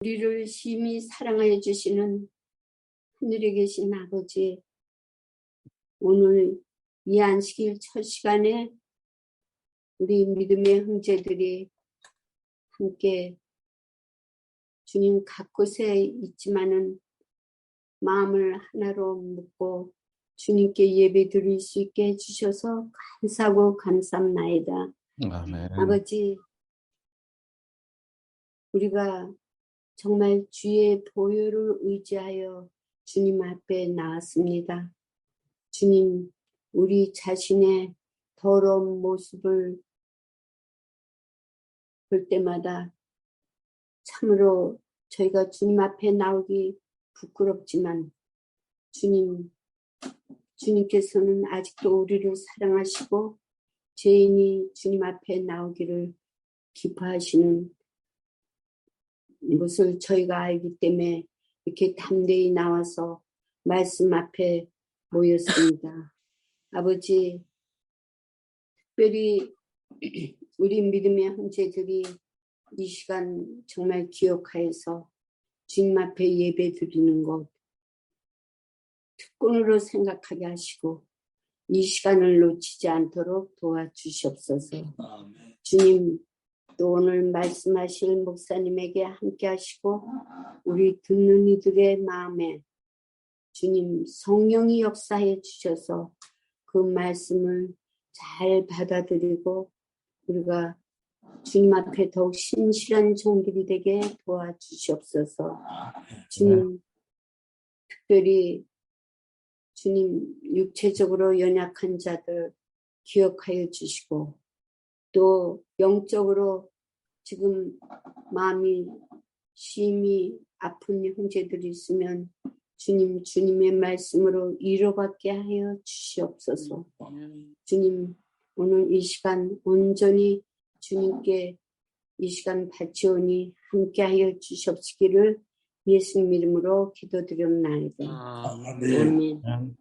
우리를 심히 사랑하여 주시는 하늘에 계신 아버지, 오늘 이 안식일 첫 시간에 우리 믿음의 형제들이 함께 주님 각 곳에 있지만은 마음을 하나로 묶고 주님께 예배 드릴 수 있게 해주셔서 감사하고 감사합나이다. 아멘. 아버지, 우리가 정말 주의 보혈을 의지하여 주님 앞에 나왔습니다. 주님, 우리 자신의 더러운 모습을 볼 때마다 참으로 저희가 주님 앞에 나오기 부끄럽지만 주님께서는 아직도 우리를 사랑하시고 죄인이 주님 앞에 나오기를 기뻐하시는 것을 저희가 알기 때문에 이렇게 담대히 나와서 말씀 앞에 모였습니다. 아버지, 특별히 우리 믿음의 형제들이 이 시간 정말 기억하여서 주님 앞에 예배 드리는 것 특권으로 생각하게 하시고 이 시간을 놓치지 않도록 도와주시옵소서. 주님, 또 오늘 말씀하실 목사님에게 함께 하시고 우리 듣는 이들의 마음에 주님 성령이 역사해 주셔서 그 말씀을 잘 받아들이고 우리가 주님 앞에 더욱 신실한 종들이 되게 도와주시옵소서. 주님, 특별히 주님 육체적으로 연약한 자들 기억하여 주시고 또 영적으로 지금 마음이 심히 아픈 형제들이 있으면 주님, 주님의 말씀으로 위로받게 하여 주시옵소서. 주님, 오늘 이 시간 온전히 주님께 이 시간 바치오니 함께하여 주시옵시기를 예수님 이름으로 기도드렸나이다. 아멘.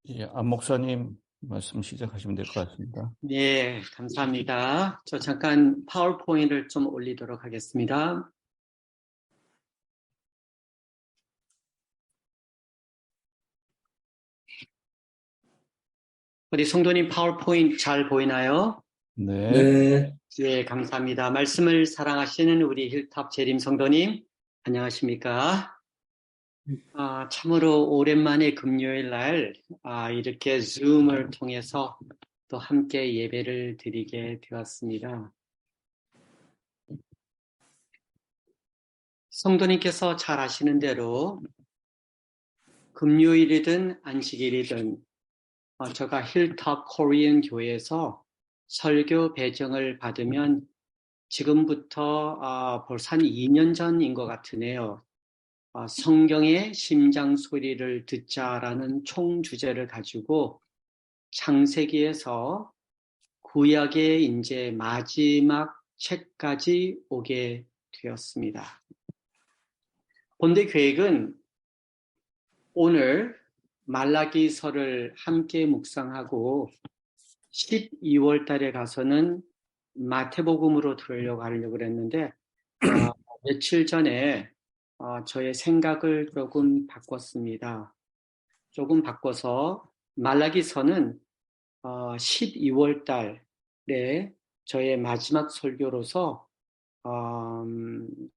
예, 안 목사님 말씀 시작하시면 될 것 같습니다. 네, 감사합니다. 저 잠깐 파워포인트를 좀 올리도록 하겠습니다. 우리 성도님 파워포인트 잘 보이나요? 네. 네, 감사합니다. 말씀을 사랑하시는 우리 힐탑 재림 성도님, 안녕하십니까? 참으로 오랜만에 금요일 날 이렇게 줌을 통해서 또 함께 예배를 드리게 되었습니다. 성도님께서 잘 아시는 대로 금요일이든 안식일이든 제가 힐탑 코리안 교회에서 설교 배정을 받으면 지금부터 벌써 한 2년 전인 것 같으네요. 성경의 심장 소리를 듣자라는 총 주제를 가지고 창세기에서 구약의 이제 마지막 책까지 오게 되었습니다. 본대 계획은 오늘 말라기서를 함께 묵상하고 12월 달에 가서는 마태복음으로 들으려고 하려고 했는데 며칠 전에 저의 생각을 조금 바꿨습니다. 조금 바꿔서 말라기서는 12월 달에 저의 마지막 설교로서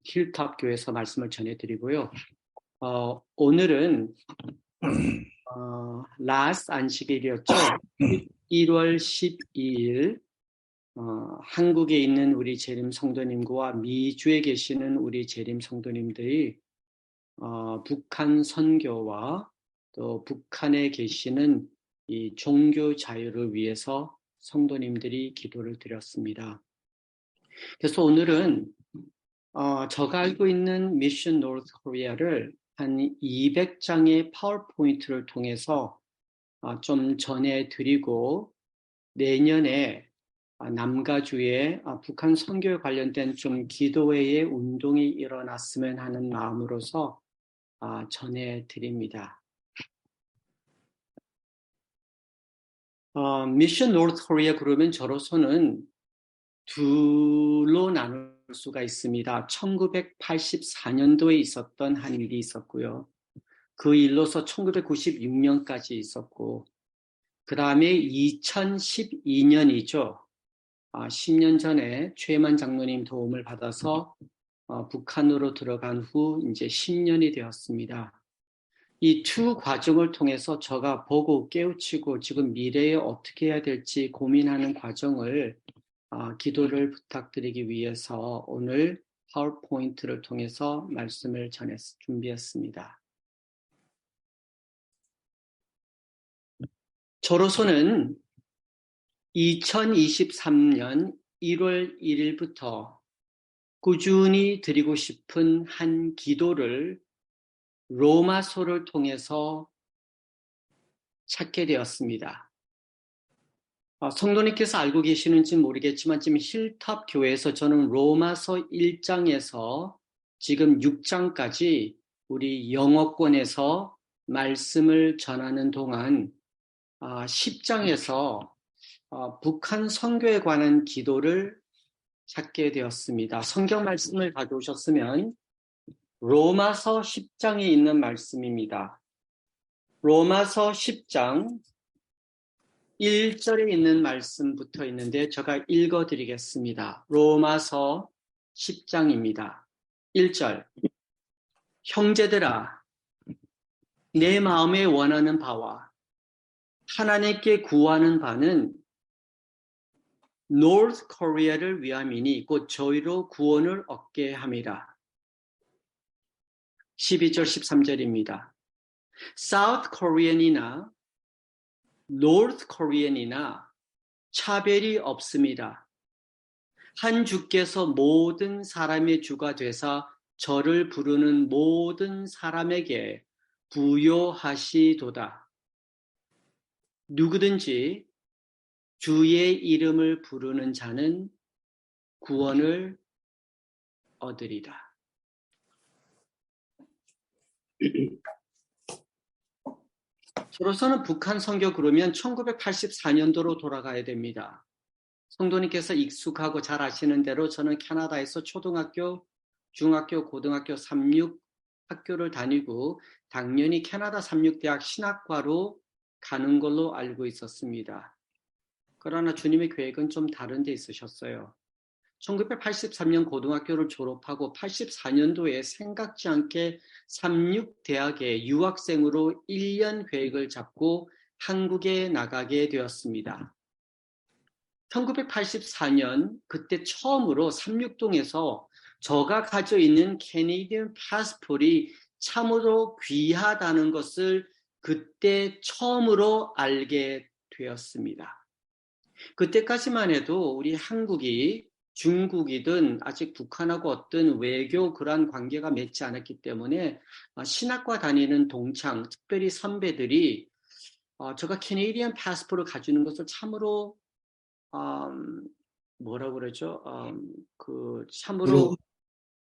힐탑 교회에서 말씀을 전해드리고요. 오늘은 라스트 안식일이었죠. 1월 12일 한국에 있는 우리 재림 성도님과 미주에 계시는 우리 재림 성도님들이 북한 선교와 또 북한에 계시는 이 종교 자유를 위해서 성도님들이 기도를 드렸습니다. 그래서 오늘은 제가 알고 있는 미션 노스 코리아를 한 200장의 파워포인트를 통해서 좀 전해드리고 내년에 남가주에 북한 선교에 관련된 좀 기도회의 운동이 일어났으면 하는 마음으로서 전해드립니다. 미션 노스 코리아 그러면 저로서는 둘로 나눌 수가 있습니다. 1984년도에 있었던 한 일이 있었고요. 그 일로서 1996년까지 있었고, 그 다음에 2012년이죠. 10년 전에 최만 장로님 도움을 받아서 북한으로 들어간 후 이제 10년이 되었습니다. 이 두 과정을 통해서 제가 보고 깨우치고 지금 미래에 어떻게 해야 될지 고민하는 과정을 기도를 부탁드리기 위해서 오늘 파워포인트를 통해서 말씀을 준비했습니다. 저로서는 2023년 1월 1일부터 꾸준히 드리고 싶은 한 기도를 로마서를 통해서 찾게 되었습니다. 성도님께서 알고 계시는지 모르겠지만 지금 힐탑 교회에서 저는 로마서 1장에서 지금 6장까지 우리 영어권에서 말씀을 전하는 동안 10장에서 북한 선교에 관한 기도를 찾게 되었습니다. 성경 말씀을 가져오셨으면 로마서 10장에 있는 말씀입니다. 로마서 10장 1절에 있는 말씀 붙어 있는데 제가 읽어드리겠습니다. 로마서 10장입니다. 1절 형제들아 내 마음에 원하는 바와 하나님께 구하는 바는 노스 코리아를 위함이니 곧 저희로 구원을 얻게 함이라. 12절 13절입니다. 사우스 코리안이나 노스 코리안이나 차별이 없습니다. 한 주께서 모든 사람의 주가 되사 저를 부르는 모든 사람에게 부요하시도다. 누구든지 주의 이름을 부르는 자는 구원을 얻으리라. 저로서는 북한 선교 그러면 1984년도로 돌아가야 됩니다. 성도님께서 익숙하고 잘 아시는 대로 저는 캐나다에서 초등학교, 중학교, 고등학교 3육 학교를 다니고 당연히 캐나다 3육대학 신학과로 가는 걸로 알고 있었습니다. 그러나 주님의 계획은 좀 다른 데 있으셨어요. 1983년 고등학교를 졸업하고 84년도에 생각지 않게 3육대학에 유학생으로 1년 계획을 잡고 한국에 나가게 되었습니다. 1984년 그때 처음으로 삼육동에서 저가 가지고 있는 캐네디언 파스포र्ट이 참으로 귀하다는 것을 그때 처음으로 알게 되었습니다. 그때까지만 해도 우리 한국이 중국이든 아직 북한하고 어떤 외교 그러한 관계가 맺지 않았기 때문에 신학과 다니는 동창, 특별히 선배들이 제가 캐네디언 파스포र्ट를 가지는 것을 참으로 뭐라고 그러죠? 참으로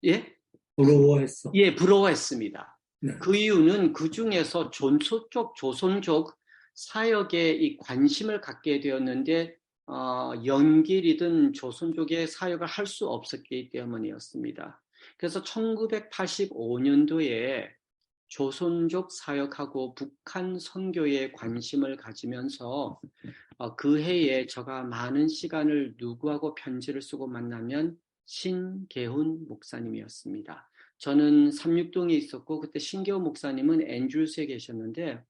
예? 부러워했어. 예, 부러워했습니다. 네. 그 이유는 그 중에서 조선족 사역에 이 관심을 갖게 되었는데 연길이든 조선족의 사역을 할 수 없었기 때문이었습니다. 그래서 1985년도에 조선족 사역하고 북한 선교에 관심을 가지면서 그 해에 제가 많은 시간을 누구하고 편지를 쓰고 만나면 신계훈 목사님이었습니다. 저는 삼육동에 있었고 그때 신계훈 목사님은 앤드루스에 계셨는데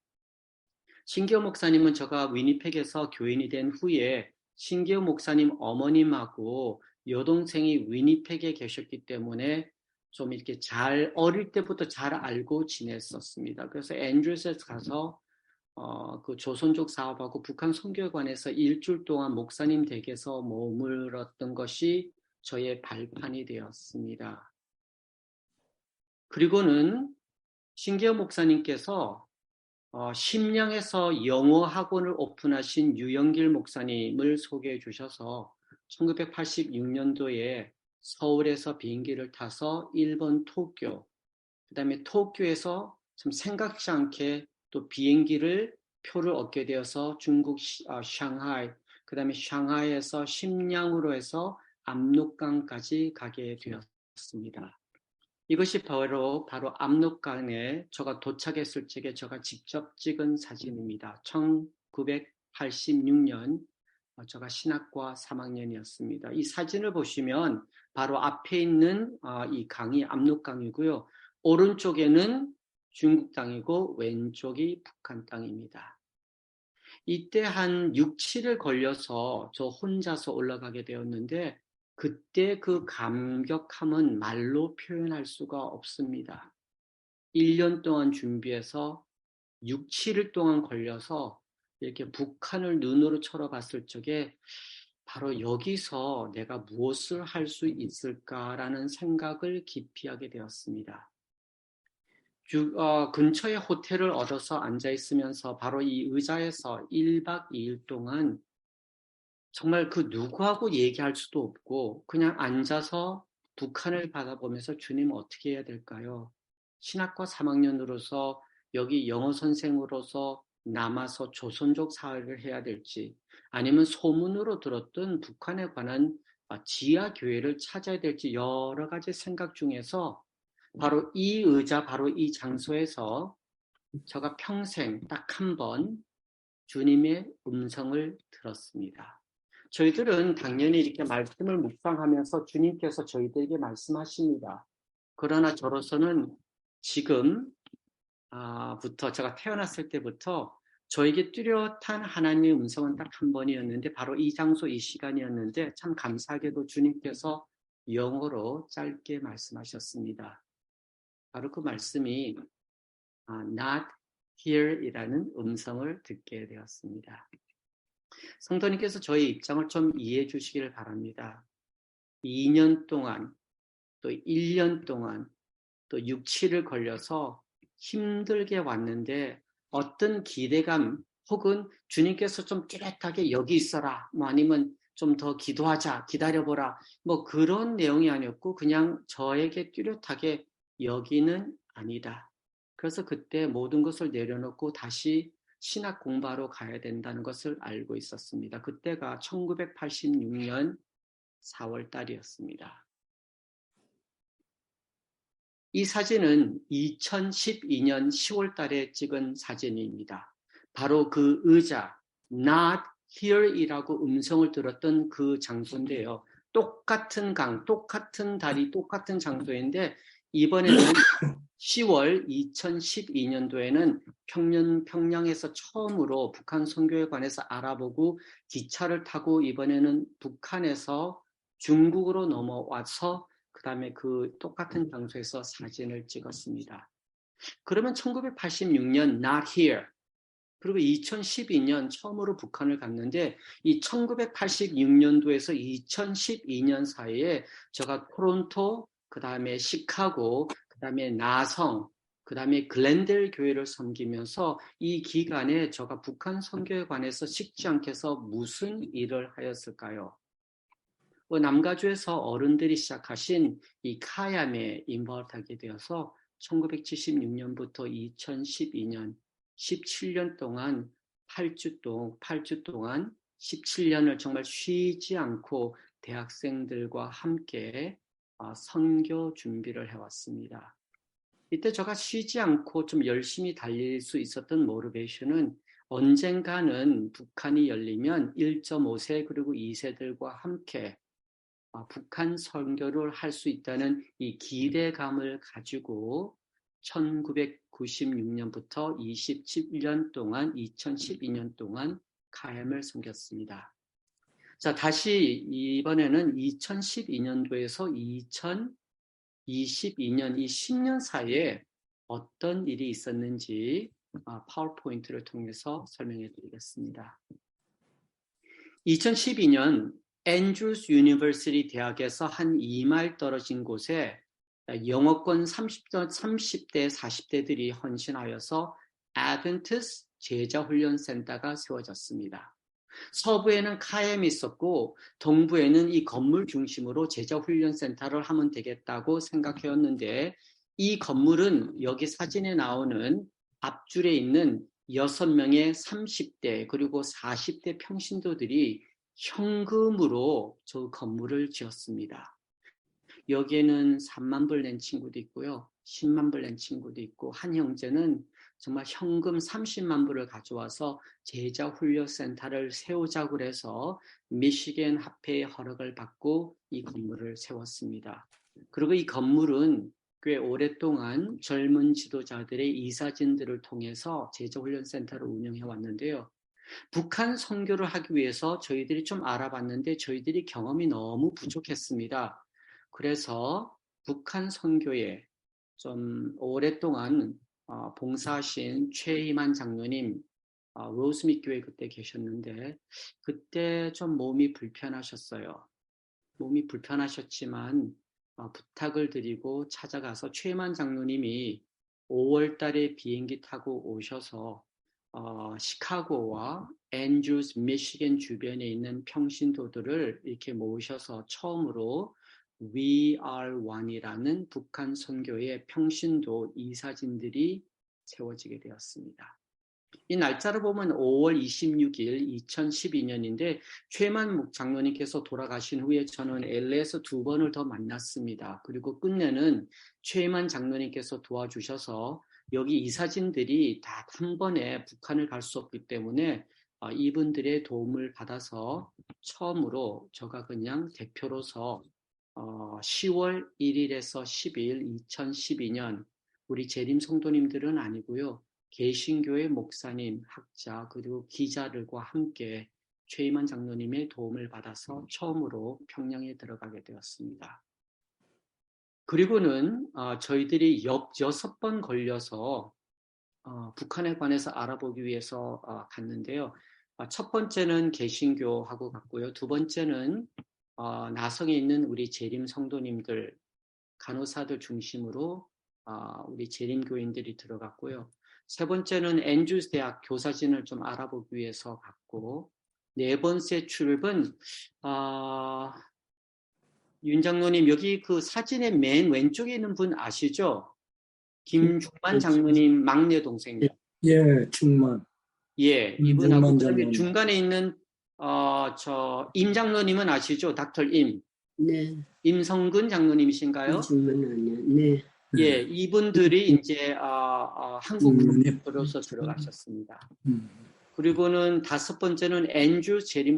신계훈 목사님은 제가 위니펙에서 교인이 된 후에 신계훈 목사님 어머님하고 여동생이 위니펙에 계셨기 때문에 좀 이렇게 어릴 때부터 잘 알고 지냈었습니다. 그래서 앤드루스에 가서 그 조선족 사업하고 북한 선교에 관해서 일주일 동안 목사님 댁에서 머물렀던 것이 저의 발판이 되었습니다. 그리고는 신기호 목사님께서 심령에서 영어 학원을 오픈하신 유영길 목사님을 소개해 주셔서 1986년도에 서울에서 비행기를 타서 일본 도쿄, 그다음에 도쿄에서 좀 생각지 않게 또 비행기를 표를 얻게 되어서 중국 상하이, 그다음에 상하이에서 심양으로 해서 압록강까지 가게 되었습니다. 이것이 바로 압록강에 제가 도착했을 적에 제가 직접 찍은 사진입니다. 1986년 제가 신학과 3학년이었습니다. 이 사진을 보시면 바로 앞에 있는 이 강이 압록강이고요. 오른쪽에는 중국 땅이고 왼쪽이 북한 땅입니다. 이때 한 6, 7일 걸려서 저 혼자서 올라가게 되었는데 그때 그 감격함은 말로 표현할 수가 없습니다. 1년 동안 준비해서 6, 7일 동안 걸려서 이렇게 북한을 눈으로 쳐다봤을 적에 바로 여기서 내가 무엇을 할 수 있을까라는 생각을 깊이 하게 되었습니다. 근처에 호텔을 얻어서 앉아 있으면서 바로 이 의자에서 1박 2일 동안 정말 그 누구하고 얘기할 수도 없고 그냥 앉아서 북한을 바라보면서 주님 어떻게 해야 될까요? 신학과 3학년으로서 여기 영어 선생으로서 남아서 조선족 사회를 해야 될지 아니면 소문으로 들었던 북한에 관한 지하 교회를 찾아야 될지 여러 가지 생각 중에서 바로 이 의자, 바로 이 장소에서 제가 평생 딱 한 번 주님의 음성을 들었습니다. 저희들은 당연히 이렇게 말씀을 묵상하면서 주님께서 저희들에게 말씀하십니다. 그러나 저로서는 지금부터 제가 태어났을 때부터 저에게 뚜렷한 하나님의 음성은 딱 한 번이었는데 바로 이 장소, 이 시간이었는데 참 감사하게도 주님께서 영어로 짧게 말씀하셨습니다. 바로 그 말씀이 not here 이라는 음성을 듣게 되었습니다. 성도님께서 저의 입장을 좀 이해해 주시기를 바랍니다. 2년 동안 또 1년 동안 또 6, 7일 걸려서 힘들게 왔는데 어떤 기대감 혹은 주님께서 좀 뚜렷하게 여기 있어라 뭐 아니면 좀 더 기도하자 기다려보라 뭐 그런 내용이 아니었고 그냥 저에게 뚜렷하게 여기는 아니다. 그래서 그때 모든 것을 내려놓고 다시 신학 공부하러 가야 된다는 것을 알고 있었습니다. 그때가 1986년 4월 달이었습니다. 이 사진은 2012년 10월 달에 찍은 사진입니다. 바로 그 의자, not here이라고 음성을 들었던 그 장소인데요. 똑같은 강, 똑같은 다리, 똑같은 장소인데 이번에는 10월 2012년도에는 평양에서 처음으로 북한 선교에 관해서 알아보고 기차를 타고 이번에는 북한에서 중국으로 넘어와서 그 다음에 그 똑같은 장소에서 사진을 찍었습니다. 그러면 1986년 not here 그리고 2012년 처음으로 북한을 갔는데 이 1986년도에서 2012년 사이에 제가 토론토, 그 다음에 시카고, 그 다음에 나성, 그 다음에 글렌델 교회를 섬기면서 이 기간에 제가 북한 선교에 관해서 식지 않게서 무슨 일을 하였을까요? 남가주에서 어른들이 시작하신 이 카얌에 인벌하게 되어서 1976년부터 2012년 17년 동안 8주 동안 17년을 정말 쉬지 않고 대학생들과 함께 선교 준비를 해왔습니다. 이때 제가 쉬지 않고 좀 열심히 달릴 수 있었던 모티베이션은 언젠가는 북한이 열리면 1.5세 그리고 2세들과 함께 북한 선교를 할 수 있다는 이 기대감을 가지고 1996년부터 27년 동안 2012년 동안 카햄을 섬겼습니다. 자, 다시 이번에는 2012년도에서 2022년 이 10년 사이에 어떤 일이 있었는지 파워포인트를 통해서 설명해 드리겠습니다. 2012년 앤드루스 유니버시티 대학에서 한 2마일 떨어진 곳에 영어권 30대, 40대들이 헌신하여서 Adventist 제자훈련센터가 세워졌습니다. 서부에는 카엠이 있었고 동부에는 이 건물 중심으로 제자훈련센터를 하면 되겠다고 생각해왔는데 이 건물은 여기 사진에 나오는 앞줄에 있는 6명의 30대 그리고 40대 평신도들이 현금으로 저 건물을 지었습니다. 여기에는 3만 불 낸 친구도 있고요. 10만 불 낸 친구도 있고 한 형제는 정말 현금 30만 불을 가져와서 제자훈련센터를 세우자고 해서 미시간 합회의 허락을 받고 이 건물을 세웠습니다. 그리고 이 건물은 꽤 오랫동안 젊은 지도자들의 이사진들을 통해서 제자훈련센터를 운영해 왔는데요. 북한 선교를 하기 위해서 저희들이 좀 알아봤는데 저희들이 경험이 너무 부족했습니다. 그래서 북한 선교에 좀 오랫동안 봉사하신 최희만 장로님, 로스밋 교회 그때 계셨는데 그때 좀 몸이 불편하셨어요. 몸이 불편하셨지만 부탁을 드리고 찾아가서 최희만 장로님이 5월 달에 비행기 타고 오셔서 시카고와 앤드루스, 미시간 주변에 있는 평신도들을 이렇게 모으셔서 처음으로 We Are One이라는 북한 선교의 평신도 이사진들이 세워지게 되었습니다. 이 날짜를 보면 5월 26일 2012년인데 최만 장로님께서 돌아가신 후에 저는 LA에서 2번을 더 만났습니다. 그리고 끝내는 최만 장로님께서 도와주셔서 여기 이사진들이 다 한 번에 북한을 갈 수 없기 때문에 이분들의 도움을 받아서 처음으로 제가 그냥 대표로서 10월 1일에서 10일 2012년 우리 재림 성도님들은 아니고요. 개신교회 목사님, 학자 그리고 기자들과 함께 최희만 장로님의 도움을 받아서 처음으로 평양에 들어가게 되었습니다. 그리고는 저희들이 6번 걸려서 북한에 관해서 알아보기 위해서 갔는데요. 첫 번째는 개신교하고 갔고요. 두 번째는 나성에 있는 우리 재림 성도님들, 간호사들 중심으로 우리 재림교인들이 들어갔고요. 세 번째는 앤드루스 대학 교사진을 좀 알아보기 위해서 갔고, 네 번째 출입은 윤 장로님 여기 그 사진의 맨 왼쪽에 있는 분 아시죠? 김중만 장로님 막내 동생이요. 예, 중만. 예, 이분하고 장로님. 중간에 있는 임 장로님은 아시죠? 닥터 임. 네. 임성근 장로님이신가요? 네. 예, 이분들이 이제 한국 대표로서 들어가셨습니다. 그리고는 다섯 번째는 앤드루 재림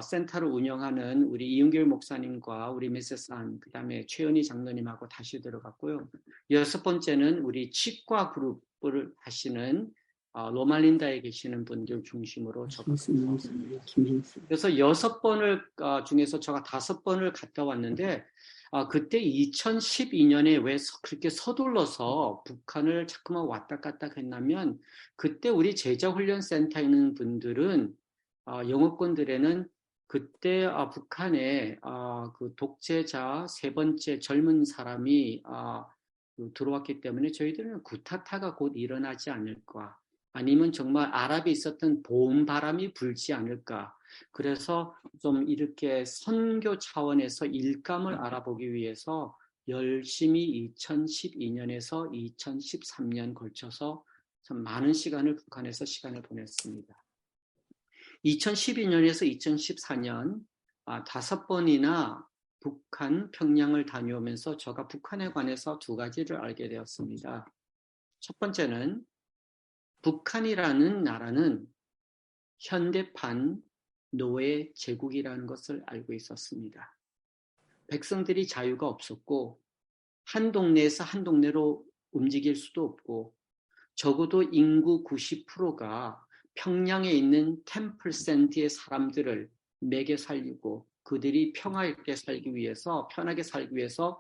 센터를 운영하는 우리 이은결 목사님과 우리 미세스 안, 그다음에 최은희 장로님하고 다시 들어갔고요. 여섯 번째는 우리 치과 그룹을 하시는 로말린다에 계시는 분들 중심으로 그래서 6번을 중에서 제가 5번을 갔다 왔는데 그때 2012년에 왜 그렇게 서둘러서 북한을 자꾸만 왔다 갔다 했냐면 그때 우리 제자훈련센터에 있는 분들은 영어권들에는 그때 북한에 그 독재자 세 번째 젊은 사람이 들어왔기 때문에 저희들은 구타타가 곧 일어나지 않을까 아니면 정말 아랍에 있었던 봄바람이 불지 않을까. 그래서 좀 이렇게 선교 차원에서 일감을 알아보기 위해서 열심히 2012년에서 2013년 걸쳐서 참 많은 시간을 북한에서 시간을 보냈습니다. 2012년에서 2014년 5번이나 북한 평양을 다녀오면서 제가 북한에 관해서 2가지를 알게 되었습니다. 첫 번째는 북한이라는 나라는 현대판 노예 제국이라는 것을 알고 있었습니다. 백성들이 자유가 없었고 한 동네에서 한 동네로 움직일 수도 없고 적어도 인구 90%가 평양에 있는 10%의 사람들을 먹여 살리고 그들이 평화있게 살기 위해서 편하게 살기 위해서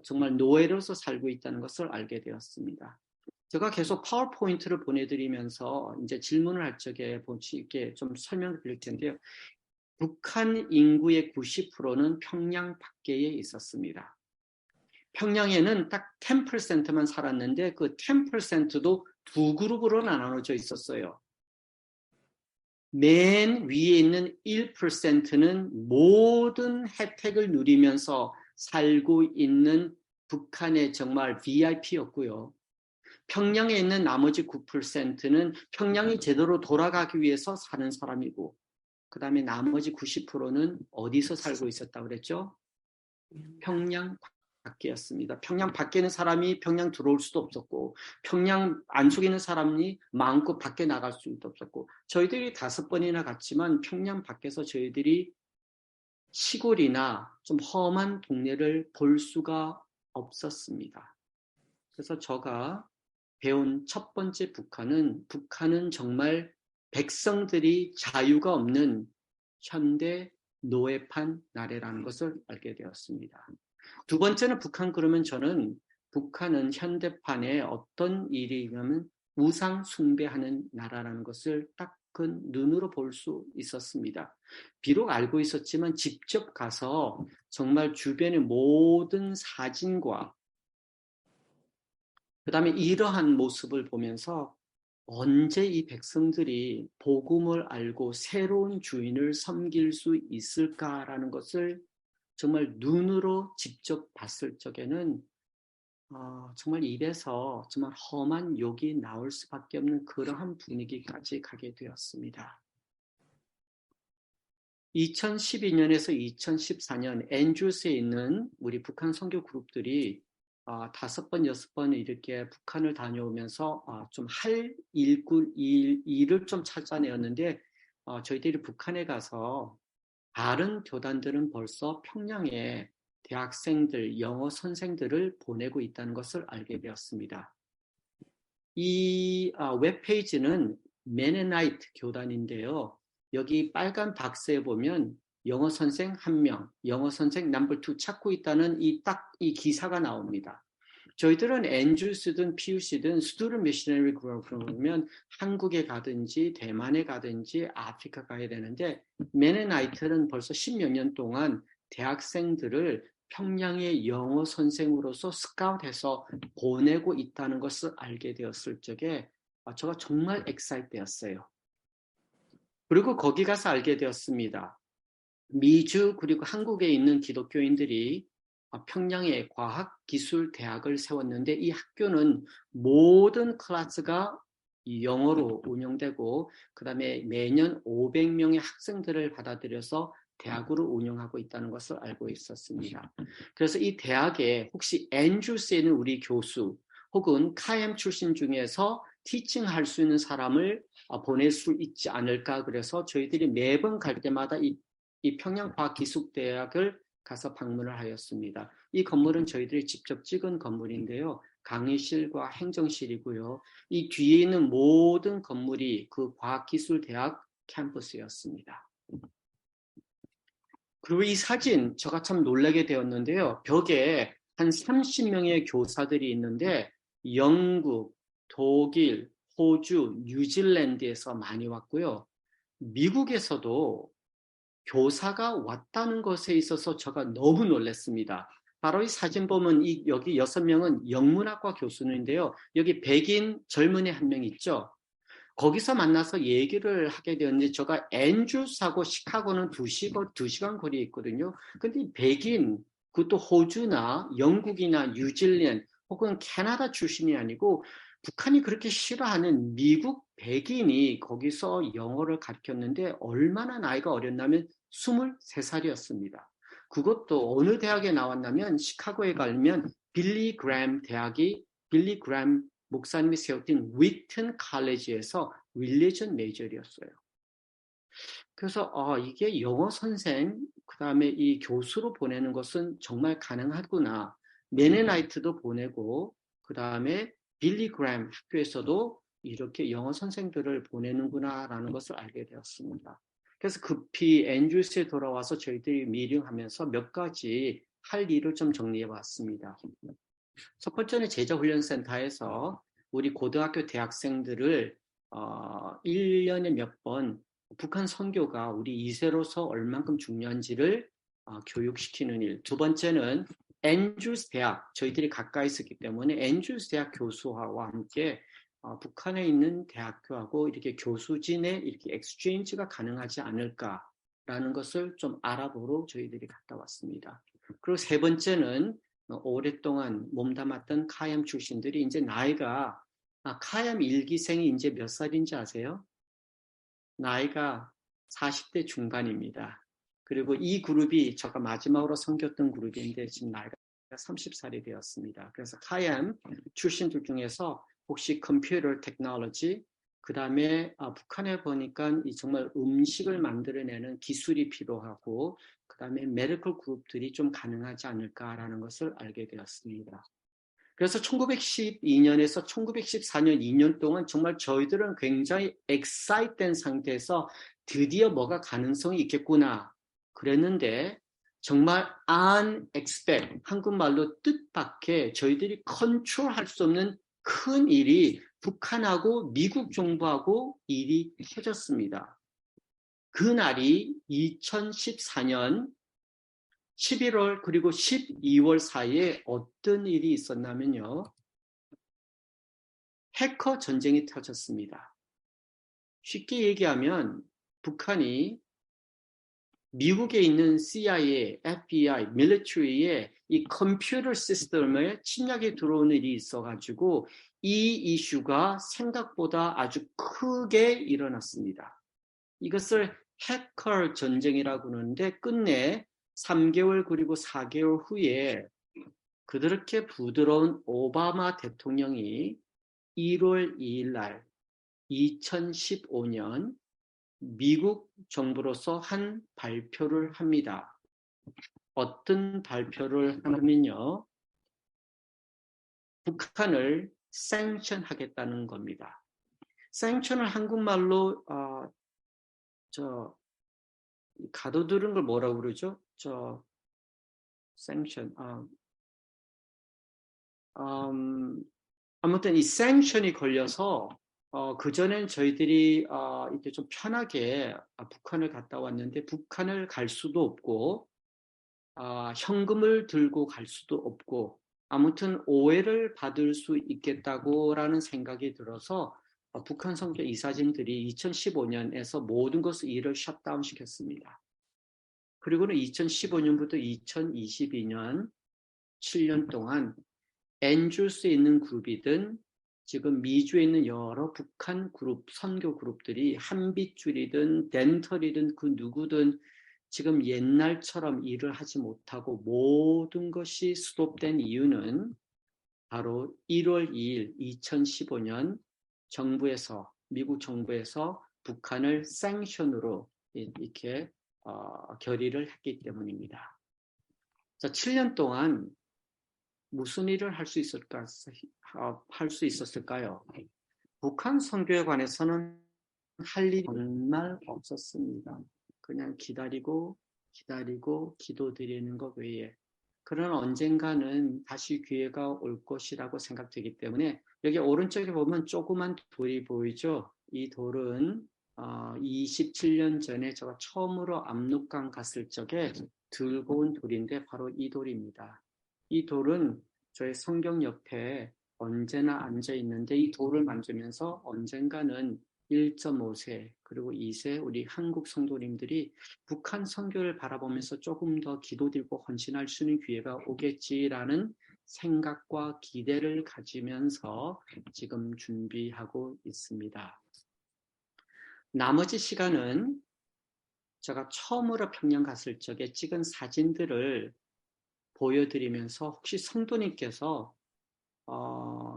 정말 노예로서 살고 있다는 것을 알게 되었습니다. 제가 계속 파워포인트를 보내드리면서 이제 질문을 할 적에 이렇게 좀 설명을 드릴 텐데요. 북한 인구의 90%는 평양 밖에 있었습니다. 평양에는 딱 10%만 살았는데 그 10%도 두 그룹으로 나눠져 있었어요. 맨 위에 있는 1%는 모든 혜택을 누리면서 살고 있는 북한의 정말 VIP였고요. 평양에 있는 나머지 9%는 평양이 제대로 돌아가기 위해서 사는 사람이고, 그 다음에 나머지 90%는 어디서 살고 있었다고 그랬죠? 평양 밖이었습니다. 평양 밖에 있는 사람이 평양 들어올 수도 없었고, 평양 안쪽에 있는 사람이 마음껏 밖에 나갈 수도 없었고, 저희들이 5번이나 갔지만 평양 밖에서 저희들이 시골이나 좀 험한 동네를 볼 수가 없었습니다. 그래서 제가 배운 첫 번째 북한은 정말 백성들이 자유가 없는 현대 노예판 나라라는 것을 알게 되었습니다. 두 번째는 그러면 저는 북한은 현대판에 어떤 일이냐면 우상 숭배하는 나라라는 것을 딱 그 눈으로 볼 수 있었습니다. 비록 알고 있었지만 직접 가서 정말 주변의 모든 사진과 그 다음에 이러한 모습을 보면서 언제 이 백성들이 복음을 알고 새로운 주인을 섬길 수 있을까라는 것을 정말 눈으로 직접 봤을 적에는 정말 입에서 정말 험한 욕이 나올 수밖에 없는 그러한 분위기까지 가게 되었습니다. 2012년에서 2014년 엔주스에 있는 우리 북한 선교 그룹들이 5번, 6번 이렇게 북한을 다녀오면서 좀 할 일을 좀 찾아내었는데 저희들이 북한에 가서 다른 교단들은 벌써 평양에 대학생들, 영어 선생들을 보내고 있다는 것을 알게 되었습니다. 이 웹페이지는 메네나이트 교단인데요. 여기 빨간 박스에 보면 영어 선생 1명, 영어 선생 넘버 2 찾고 있다는 이 기사가 나옵니다. 저희들은 엔주스든 PUC든 스튜던트 미셔너리 그룹이면 한국에 가든지 대만에 가든지 아프리카 가야 되는데 메네나이트는 벌써 10몇 년 동안 대학생들을 평양의 영어 선생으로서 스카웃해서 보내고 있다는 것을 알게 되었을 적에 제가 정말 엑사이트되었어요. 그리고 거기 가서 알게 되었습니다. 미주 그리고 한국에 있는 기독교인들이 평양에 과학기술대학을 세웠는데 이 학교는 모든 클래스가 영어로 운영되고 그 다음에 매년 500명의 학생들을 받아들여서 대학으로 운영하고 있다는 것을 알고 있었습니다. 그래서 이 대학에 혹시 엔주스에 있는 우리 교수 혹은 카엠 출신 중에서 티칭할 수 있는 사람을 보낼 수 있지 않을까 그래서 저희들이 매번 갈 때마다 이 평양과학기술대학을 가서 방문을 하였습니다. 이 건물은 저희들이 직접 찍은 건물인데요. 강의실과 행정실이고요. 이 뒤에 있는 모든 건물이 그 과학기술대학 캠퍼스였습니다. 그리고 이 사진 제가 참 놀라게 되었는데요. 벽에 한 30명의 교사들이 있는데 영국, 독일, 호주, 뉴질랜드에서 많이 왔고요. 미국에서도 교사가 왔다는 것에 있어서 제가 너무 놀랐습니다. 바로 이 사진 보면 여기 6명은 영문학과 교수인데요. 여기 백인 젊은이 한 명 있죠. 거기서 만나서 얘기를 하게 되었는데 제가 엔주스하고 시카고는 2시간 거리에 있거든요. 근데 백인, 그것도 호주나 영국이나 뉴질랜드 혹은 캐나다 출신이 아니고 북한이 그렇게 싫어하는 미국 백인이 거기서 영어를 가르쳤는데 얼마나 나이가 어렸냐면 23살이었습니다. 그것도 어느 대학에 나왔냐면 시카고에 가면 빌리 그램 목사님이 세웠던 위튼 칼리지에서 릴리전 메이저였어요. 그래서 이게 영어 선생 그 다음에 이 교수로 보내는 것은 정말 가능하구나. 메네나이트도 보내고 그 다음에 빌리 그램 학교에서도 이렇게 영어 선생들을 보내는구나라는 것을 알게 되었습니다. 그래서 급히 엔주스에 돌아와서 저희들이 미팅하면서 몇 가지 할 일을 좀 정리해 봤습니다. 첫 번째는 제자훈련센터에서 우리 고등학교 대학생들을 1년에 몇 번 북한 선교가 우리 2세로서 얼만큼 중요한지를 교육시키는 일. 두 번째는 앤드루스 대학, 저희들이 가까이 있었기 때문에 앤드루스 대학 교수와 함께 북한에 있는 대학교하고 이렇게 교수진의 이렇게 엑스체인지가 가능하지 않을까라는 것을 좀 알아보러 저희들이 갔다 왔습니다. 그리고 세 번째는 오랫동안 몸담았던 카얌 출신들이 이제 나이가 카얌 1기생이 이제 몇 살인지 아세요? 나이가 40대 중반입니다. 그리고 이 그룹이 제가 마지막으로 섬겼던 그룹인데 지금 나이가 30살이 되었습니다. 그래서 카얌 출신들 중에서 혹시 컴퓨터 테크놀로지, 그 다음에 북한에 보니까 정말 음식을 만들어내는 기술이 필요하고, 그 다음에 메디컬 그룹들이 좀 가능하지 않을까라는 것을 알게 되었습니다. 그래서 1912년에서 1914년 2년 동안 정말 저희들은 굉장히 엑사이트된 상태에서 드디어 뭐가 가능성이 있겠구나 그랬는데, 정말 unexpected, 한국말로 뜻밖의 저희들이 컨트롤할 수 없는 큰 일이 북한하고 미국 정부하고 일이 터졌습니다. 그날이 2014년 11월 그리고 12월 사이에 어떤 일이 있었냐면요. 해커 전쟁이 터졌습니다. 쉽게 얘기하면 북한이 미국에 있는 CIA, FBI, 밀리터리의 이 컴퓨터 시스템에 침략이 들어오는 일이 있어가지고 이 이슈가 생각보다 아주 크게 일어났습니다. 이것을 해커 전쟁이라고 하는데 끝내 3개월 그리고 4개월 후에 그렇게 부드러운 오바마 대통령이 1월 2일 날 2015년 미국 정부로서 한 발표를 합니다. 어떤 발표를 하냐면요. 북한을 샌션하겠다는 겁니다. 샌션을 한국말로 가둬두는 걸 뭐라고 그러죠? 샌션. 아무튼 이 샌션이 걸려서 그전엔 저희들이 이렇게 좀 편하게 북한을 갔다 왔는데 북한을 갈 수도 없고 현금을 들고 갈 수도 없고 아무튼 오해를 받을 수 있겠다고라는 생각이 들어서 북한 선교 이사진들이 2015년에서 모든 것을 일을 셧다운 시켰습니다. 그리고는 2015년부터 2022년 7년 동안 앤드루스에 있는 그룹이든 지금 미주에 있는 여러 북한 그룹, 선교 그룹들이 한빛줄이든 덴털이든 그 누구든 지금 옛날처럼 일을 하지 못하고 모든 것이 스톱된 이유는 바로 1월 2일 2015년 정부에서 미국 정부에서 북한을 샌션으로 이렇게 결의를 했기 때문입니다. 자, 7년 동안 무슨 일을 할 수 있었을까요? 북한 선교에 관해서는 할 일이 정말 없었습니다. 그냥 기다리고 기도드리는 것 외에. 그러나 언젠가는 다시 기회가 올 것이라고 생각되기 때문에 여기 오른쪽에 보면 조그만 돌이 보이죠? 이 돌은 27년 전에 제가 처음으로 압록강 갔을 적에 들고 온 돌인데 바로 이 돌입니다. 이 돌은 저의 성경 옆에 언제나 앉아 있는데 이 돌을 만지면서 언젠가는 1.5세 그리고 2세 우리 한국 성도님들이 북한 선교를 바라보면서 조금 더 기도드리고 헌신할 수 있는 기회가 오겠지라는 생각과 기대를 가지면서 지금 준비하고 있습니다. 나머지 시간은 제가 처음으로 평양 갔을 적에 찍은 사진들을 보여드리면서 혹시 성도님께서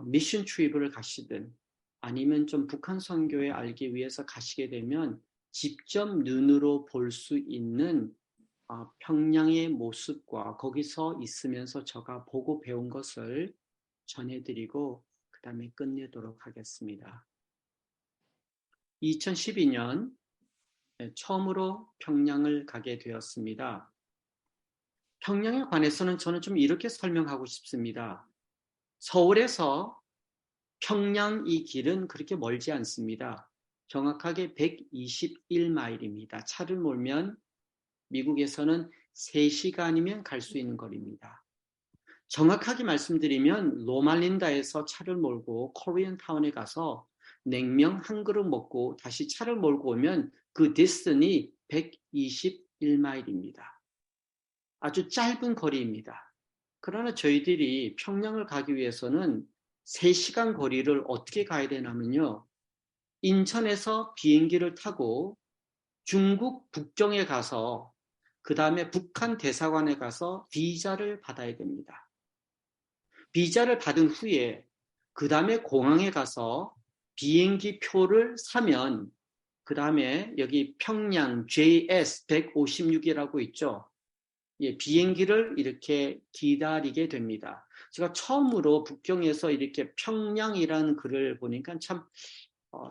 미션 트립을 가시든 아니면 좀 북한 선교에 알기 위해서 가시게 되면 직접 눈으로 볼 수 있는 평양의 모습과 거기서 있으면서 제가 보고 배운 것을 전해드리고 그 다음에 끝내도록 하겠습니다. 2012년 처음으로 평양을 가게 되었습니다. 평양에 관해서는 저는 좀 이렇게 설명하고 싶습니다. 서울에서 평양 이 길은 그렇게 멀지 않습니다. 정확하게 121마일입니다. 차를 몰면 미국에서는 3시간이면 갈 수 있는 거리입니다. 정확하게 말씀드리면 로말린다에서 차를 몰고 코리안타운에 가서 냉면 한 그릇 먹고 다시 차를 몰고 오면 그 디스턴이 121마일입니다. 아주 짧은 거리입니다. 그러나 저희들이 평양을 가기 위해서는 3시간 거리를 어떻게 가야 되냐면요. 인천에서 비행기를 타고 중국 북경에 가서 그 다음에 북한 대사관에 가서 비자를 받아야 됩니다. 비자를 받은 후에 그 다음에 공항에 가서 비행기 표를 사면 그 다음에 여기 평양 JS-156이라고 있죠. 예, 비행기를 이렇게 기다리게 됩니다. 제가 처음으로 북경에서 이렇게 평양이라는 글을 보니까 참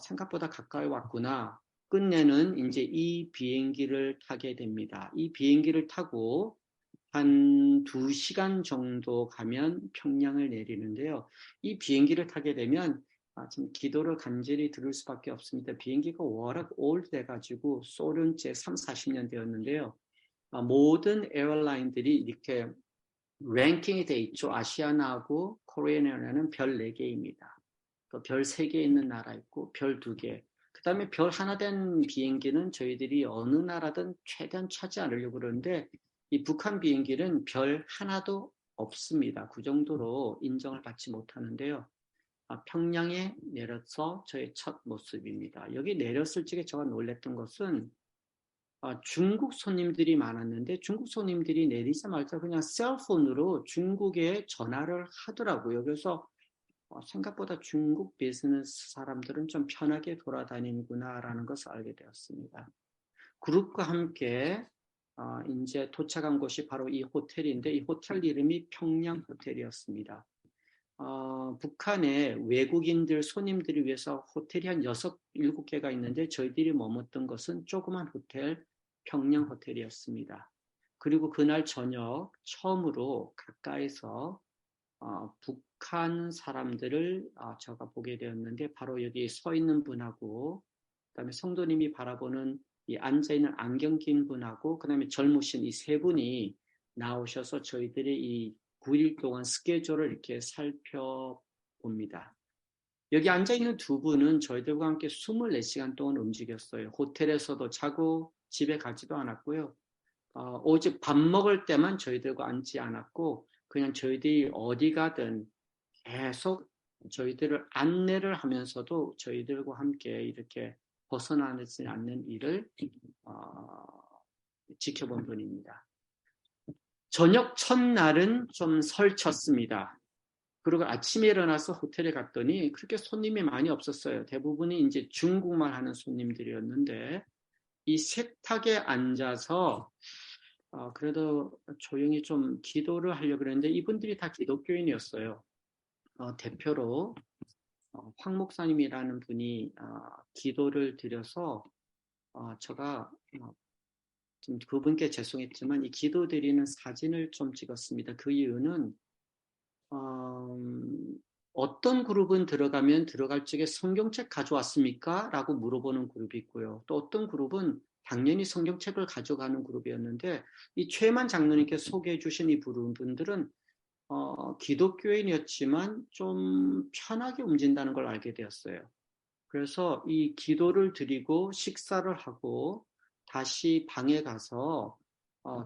생각보다 가까이 왔구나. 끝내는 이제 이 비행기를 타게 됩니다. 이 비행기를 타고 한 2시간 정도 가면 평양을 내리는데요. 이 비행기를 타게 되면 지금 기도를 간절히 들을 수밖에 없습니다. 비행기가 워낙 오래돼가지고 소련제 3, 40년 되었는데요. 모든 에어라인들이 이렇게 랭킹이 돼 있죠. 아시아나하고 코리안 에어라인은 별 4개입니다. 또 별 3개 있는 나라 있고 별 2개. 그 다음에 별 하나 된 비행기는 저희들이 어느 나라든 최대한 차지 않으려고 그러는데 이 북한 비행기는 별 하나도 없습니다. 그 정도로 인정을 받지 못하는데요. 평양에 내려서 저의 첫 모습입니다. 여기 내렸을 적에 제가 놀랐던 것은 중국 손님들이 많았는데 중국 손님들이 내리자마자 그냥 셀폰으로 중국에 전화를 하더라고요. 그래서 생각보다 중국 비즈니스 사람들은 좀 편하게 돌아다니는구나라는 것을 알게 되었습니다. 그룹과 함께 이제 도착한 곳이 바로 이 호텔인데 이 호텔 이름이 평양 호텔이었습니다. 북한의 외국인들 손님들을 위해서 호텔이 한 6, 7개가 있는데 저희들이 머물던 것은 조그만 호텔 평양 호텔이었습니다. 그리고 그날 저녁 처음으로 가까이서 북한 사람들을 제가 보게 되었는데 바로 여기 서 있는 분하고 그다음에 성도님이 바라보는 이 앉아있는 안경 낀 분하고 그다음에 젊으신 이 3분이 나오셔서 저희들이 이 9일 동안 스케줄을 이렇게 살펴봅니다. 여기 앉아있는 2분은 저희들과 함께 24시간 동안 움직였어요. 호텔에서도 자고 집에 가지도 않았고요. 오직 밥 먹을 때만 저희들과 앉지 않았고 그냥 저희들이 어디 가든 계속 저희들을 안내를 하면서도 저희들과 함께 이렇게 벗어나지 않는 일을 지켜본 분입니다. 저녁 첫날은 좀 설쳤습니다. 그리고 아침에 일어나서 호텔에 갔더니 그렇게 손님이 많이 없었어요. 대부분이 이제 중국말 하는 손님들이었는데 이 식탁에 앉아서 그래도 조용히 좀 기도를 하려고 그랬는데 이분들이 다 기독교인이었어요. 대표로 황 목사님이라는 분이 기도를 드려서 제가 좀 그분께 죄송했지만 이 기도 드리는 사진을 좀 찍었습니다. 그 이유는 어떤 그룹은 들어가면 들어갈 적에 성경책 가져왔습니까? 라고 물어보는 그룹이 있고요. 또 어떤 그룹은 당연히 성경책을 가져가는 그룹이었는데 이 최만 장로님께 소개해 주신 이 분들은 기독교인이었지만 좀 편하게 움직인다는 걸 알게 되었어요. 그래서 이 기도를 드리고 식사를 하고 다시 방에 가서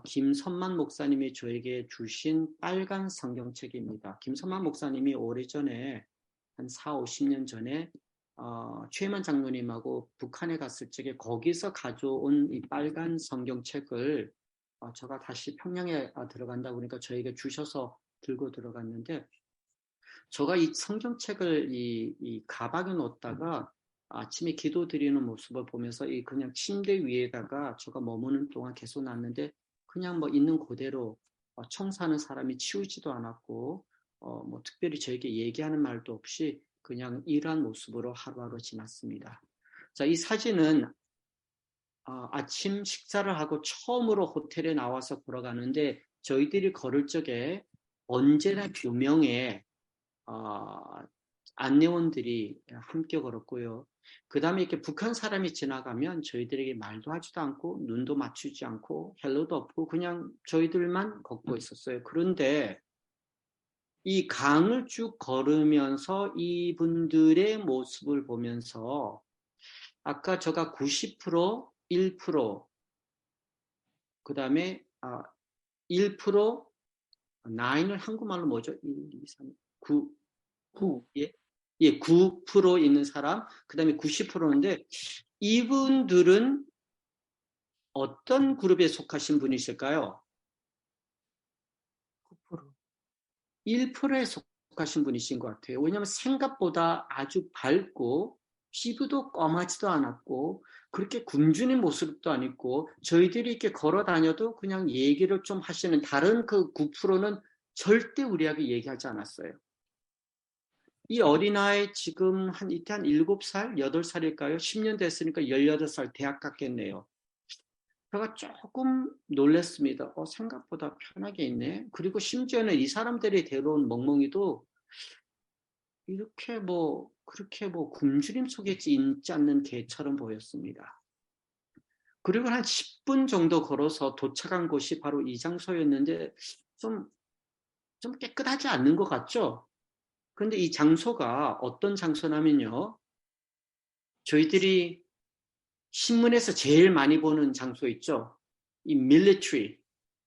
김선만 목사님이 저에게 주신 빨간 성경책입니다. 김선만 목사님이 오래전에 한 4, 50년 전에 최만 장로님하고 북한에 갔을 적에 거기서 가져온 이 빨간 성경책을 제가 다시 평양에 들어간다 보니까 저에게 주셔서 들고 들어갔는데 제가 이 성경책을 이 가방에 넣었다가 아침에 기도 드리는 모습을 보면서 이 그냥 침대 위에다가 제가 머무는 동안 계속 놨는데 그냥 뭐 있는 그대로 청소하는 사람이 치우지도 않았고 뭐 특별히 저에게 얘기하는 말도 없이 그냥 일한 모습으로 하루하루 지났습니다. 자, 이 사진은 아침 식사를 하고 처음으로 호텔에 나와서 걸어가는데 저희들이 걸을 적에 언제나 두 명의 안내원들이 함께 걸었고요. 그 다음에 이렇게 북한 사람이 지나가면 저희들에게 말도 하지도 않고 눈도 맞추지 않고 헬로도 없고 그냥 저희들만 걷고 있었어요. 그런데 이 강을 쭉 걸으면서 이분들의 모습을 보면서 아까 제가 90%, 1%, 그 다음에 1%, 9을 한국말로 뭐죠? 1, 2, 3, 9, 9. 예, 9% 있는 사람, 그 다음에 90%인데 이분들은 어떤 그룹에 속하신 분이실까요? 9%. 1%에 속하신 분이신 것 같아요. 왜냐하면 생각보다 아주 밝고 피부도 검하지도 않았고 그렇게 굶주린 모습도 아니고 저희들이 이렇게 걸어 다녀도 그냥 얘기를 좀 하시는 다른 그 9%는 절대 우리에게 얘기하지 않았어요. 이 어린아이 지금 이때 한 7살, 8살일까요? 10년 됐으니까 18살 대학 갔겠네요. 제가 조금 놀랐습니다. 생각보다 편하게 있네. 그리고 심지어는 이 사람들이 데려온 멍멍이도 이렇게 그렇게 굶주림 속에 있지 않는 개처럼 보였습니다. 그리고 한 10분 정도 걸어서 도착한 곳이 바로 이 장소였는데 좀 깨끗하지 않는 것 같죠? 그런데 이 장소가 어떤 장소냐면요. 저희들이 신문에서 제일 많이 보는 장소 있죠? 이 밀리터리,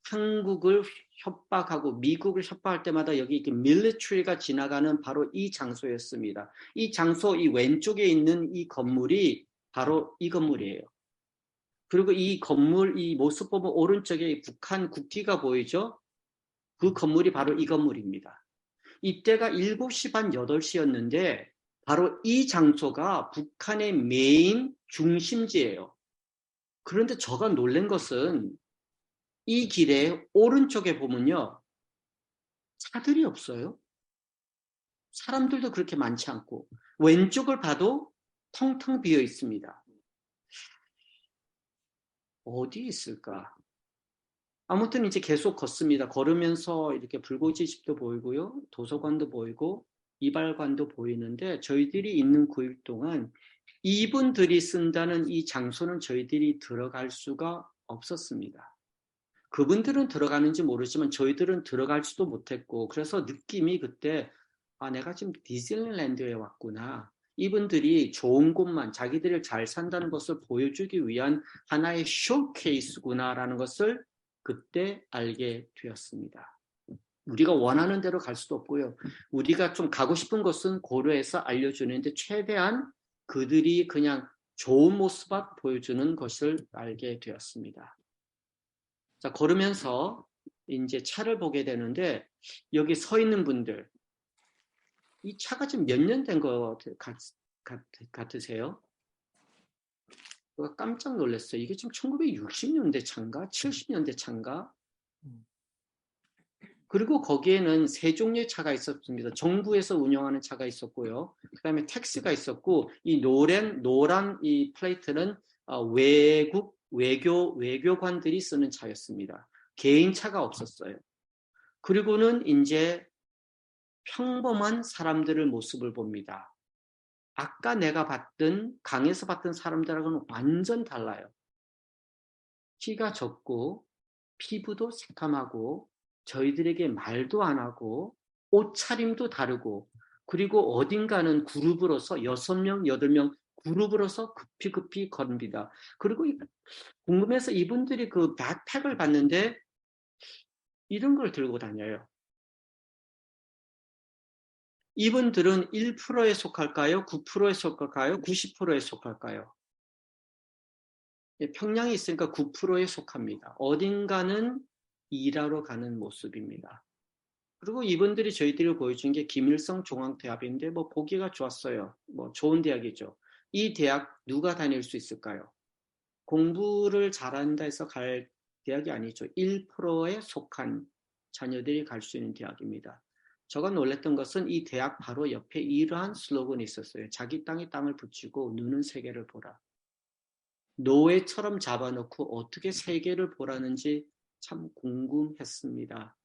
한국을 협박하고 미국을 협박할 때마다 여기 이렇게 밀리터리가 지나가는 바로 이 장소였습니다. 이 장소 이 왼쪽에 있는 이 건물이 바로 이 건물이에요. 그리고 이 건물 이 모습 보면 오른쪽에 북한 국기가 보이죠? 그 건물이 바로 이 건물입니다. 이때가 7시 반 8시였는데 바로 이 장소가 북한의 메인 중심지예요. 그런데 제가 놀란 것은 이 길에 오른쪽에 보면요. 차들이 없어요. 사람들도 그렇게 많지 않고 왼쪽을 봐도 텅텅 비어 있습니다. 어디 있을까? 아무튼 이제 계속 걷습니다. 걸으면서 이렇게 불고지 집도 보이고요. 도서관도 보이고 이발관도 보이는데 저희들이 있는 9일 동안 이분들이 쓴다는 이 장소는 저희들이 들어갈 수가 없었습니다. 그분들은 들어가는지 모르지만 저희들은 들어갈지도 못했고 그래서 느낌이 그때 내가 지금 디즈니랜드에 왔구나. 이분들이 좋은 곳만 자기들이 잘 산다는 것을 보여주기 위한 하나의 쇼케이스구나라는 것을 그때 알게 되었습니다. 우리가 원하는 대로 갈 수도 없고요. 우리가 좀 가고 싶은 곳은 고려해서 알려주는데 최대한 그들이 그냥 좋은 모습만 보여주는 것을 알게 되었습니다. 자, 걸으면서 이제 차를 보게 되는데 여기 서 있는 분들 이 차가 지금 몇 년 된 것 같으세요? 깜짝 놀랐어요. 이게 지금 1960년대 차인가? 70년대 차인가? 그리고 거기에는 세 종류의 차가 있었습니다. 정부에서 운영하는 차가 있었고요. 그 다음에 택시가 있었고, 이 노란 이 플레이트는 외교관들이 쓰는 차였습니다. 개인 차가 없었어요. 그리고는 이제 평범한 사람들의 모습을 봅니다. 아까 내가 봤던 강에서 봤던 사람들하고는 완전 달라요. 키가 적고 피부도 새카맣고 저희들에게 말도 안 하고 옷차림도 다르고 그리고 어딘가는 그룹으로서 6명, 8명 그룹으로서 급히 겁니다. 그리고 궁금해서 이분들이 그 백팩을 봤는데 이런 걸 들고 다녀요. 이분들은 1%에 속할까요? 9%에 속할까요? 90%에 속할까요? 평양에 있으니까 9%에 속합니다. 어딘가는 일하러 가는 모습입니다. 그리고 이분들이 저희들이 보여준 게 김일성 중앙대학인데 보기가 좋았어요. 좋은 대학이죠. 이 대학 누가 다닐 수 있을까요? 공부를 잘한다 해서 갈 대학이 아니죠. 1%에 속한 자녀들이 갈 수 있는 대학입니다. 제가 놀랐던 것은 이 대학 바로 옆에 이러한 슬로건이 있었어요. 자기 땅에 땅을 붙이고 눈은 세계를 보라. 노예처럼 잡아놓고 어떻게 세계를 보라는지 참 궁금했습니다.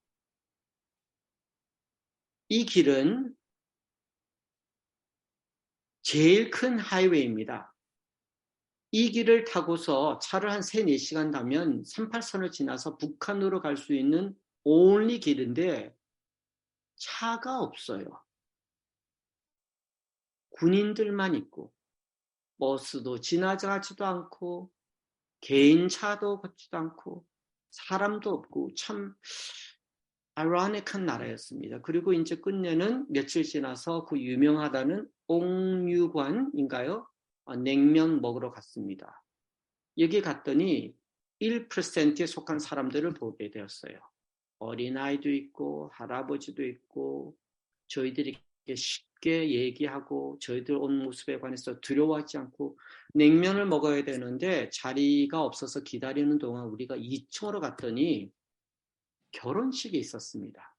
이 길은 제일 큰 하이웨이입니다. 이 길을 타고서 차를 한 3, 4시간 타면 38선을 지나서 북한으로 갈 수 있는 only 길인데 차가 없어요. 군인들만 있고 버스도 지나가지도 않고 개인 차도 걷지도 않고 사람도 없고 참 아이러니한 나라였습니다. 그리고 이제 끝내는 며칠 지나서 그 유명하다는 옥류관인가요? 냉면 먹으러 갔습니다. 여기 갔더니 1%에 속한 사람들을 보게 되었어요. 어린아이도 있고 할아버지도 있고 저희들이 쉽게 얘기하고 저희들 온 모습에 관해서 두려워하지 않고 냉면을 먹어야 되는데 자리가 없어서 기다리는 동안 우리가 2층으로 갔더니 결혼식이 있었습니다.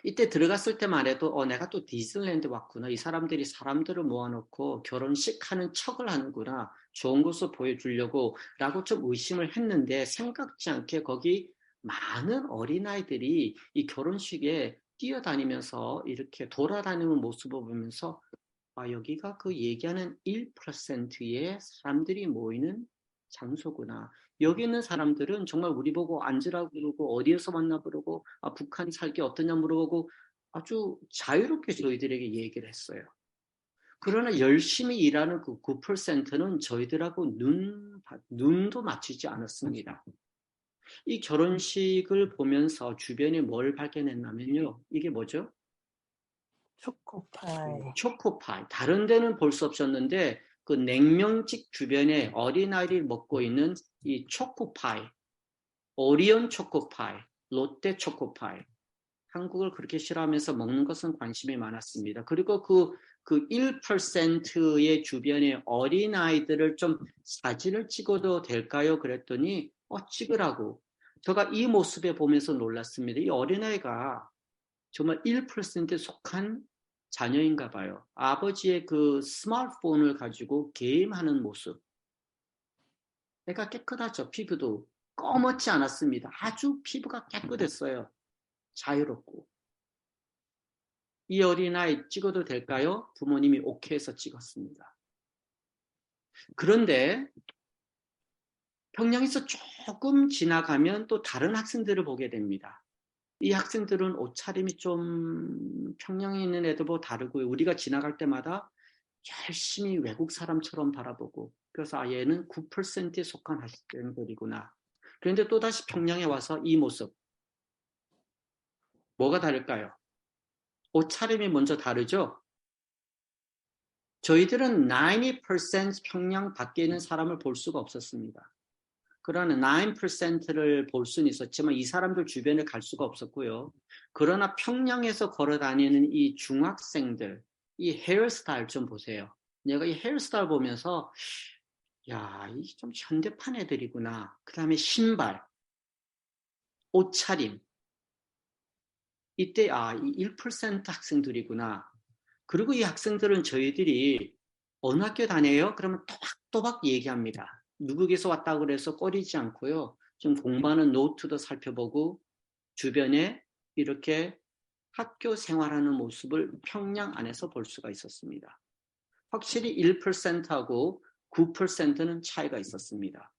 이때 들어갔을 때만 해도 내가 또 디즈니랜드 왔구나. 이 사람들이 사람들을 모아놓고 결혼식 하는 척을 하는구나. 좋은 것을 보여주려고 라고 좀 의심을 했는데 생각지 않게 거기 많은 어린아이들이 이 결혼식에 뛰어다니면서 이렇게 돌아다니는 모습을 보면서 여기가 그 얘기하는 1%의 사람들이 모이는 장소구나. 여기 있는 사람들은 정말 우리 보고 앉으라고 그러고 어디에서 만나 그러고 북한 살기 어떠냐 물어보고 아주 자유롭게 저희들에게 얘기를 했어요. 그러나 열심히 일하는 그 9%는 저희들하고 눈도 맞추지 않았습니다. 이 결혼식을 보면서 주변에 뭘 발견했냐면요. 이게 뭐죠? 초코파이. 초코파이. 다른 데는 볼 수 없었는데 그 냉면집 주변에 어린아이들이 먹고 있는 이 초코파이, 오리온 초코파이, 롯데 초코파이. 한국을 그렇게 싫어하면서 먹는 것은 관심이 많았습니다. 그리고 그 1%의 주변에 어린아이들을 좀 사진을 찍어도 될까요? 그랬더니 찍으라고. 제가 이 모습에 보면서 놀랐습니다. 이 어린아이가 정말 1%에 속한 자녀인가 봐요. 아버지의 그 스마트폰을 가지고 게임하는 모습. 애가 깨끗하죠. 피부도 검었지 않았습니다. 아주 피부가 깨끗했어요. 자유롭고. 이 어린아이 찍어도 될까요? 부모님이 오케이 해서 찍었습니다. 그런데 평양에서 조금 지나가면 또 다른 학생들을 보게 됩니다. 이 학생들은 옷차림이 좀 평양에 있는 애들보다 다르고요. 우리가 지나갈 때마다 열심히 외국 사람처럼 바라보고 그래서 얘는 9%에 속한 학생들이구나. 그런데 또다시 평양에 와서 이 모습. 뭐가 다를까요? 옷차림이 먼저 다르죠? 저희들은 90% 평양 밖에 있는 사람을 볼 수가 없었습니다. 그러나 9%를 볼 수는 있었지만 이 사람들 주변에 갈 수가 없었고요. 그러나 평양에서 걸어 다니는 이 중학생들, 이 헤어스타일 좀 보세요. 내가 이 헤어스타일 보면서 야, 이게 좀 현대판 애들이구나. 그 다음에 신발, 옷차림. 이때 이 1% 학생들이구나. 그리고 이 학생들은 저희들이 어느 학교 다녀요? 그러면 또박또박 얘기합니다. 누구께서 왔다고 그래서 꺼리지 않고요. 좀 공부하는 노트도 살펴보고 주변에 이렇게 학교 생활하는 모습을 평양 안에서 볼 수가 있었습니다. 확실히 1%하고 9%는 차이가 있었습니다.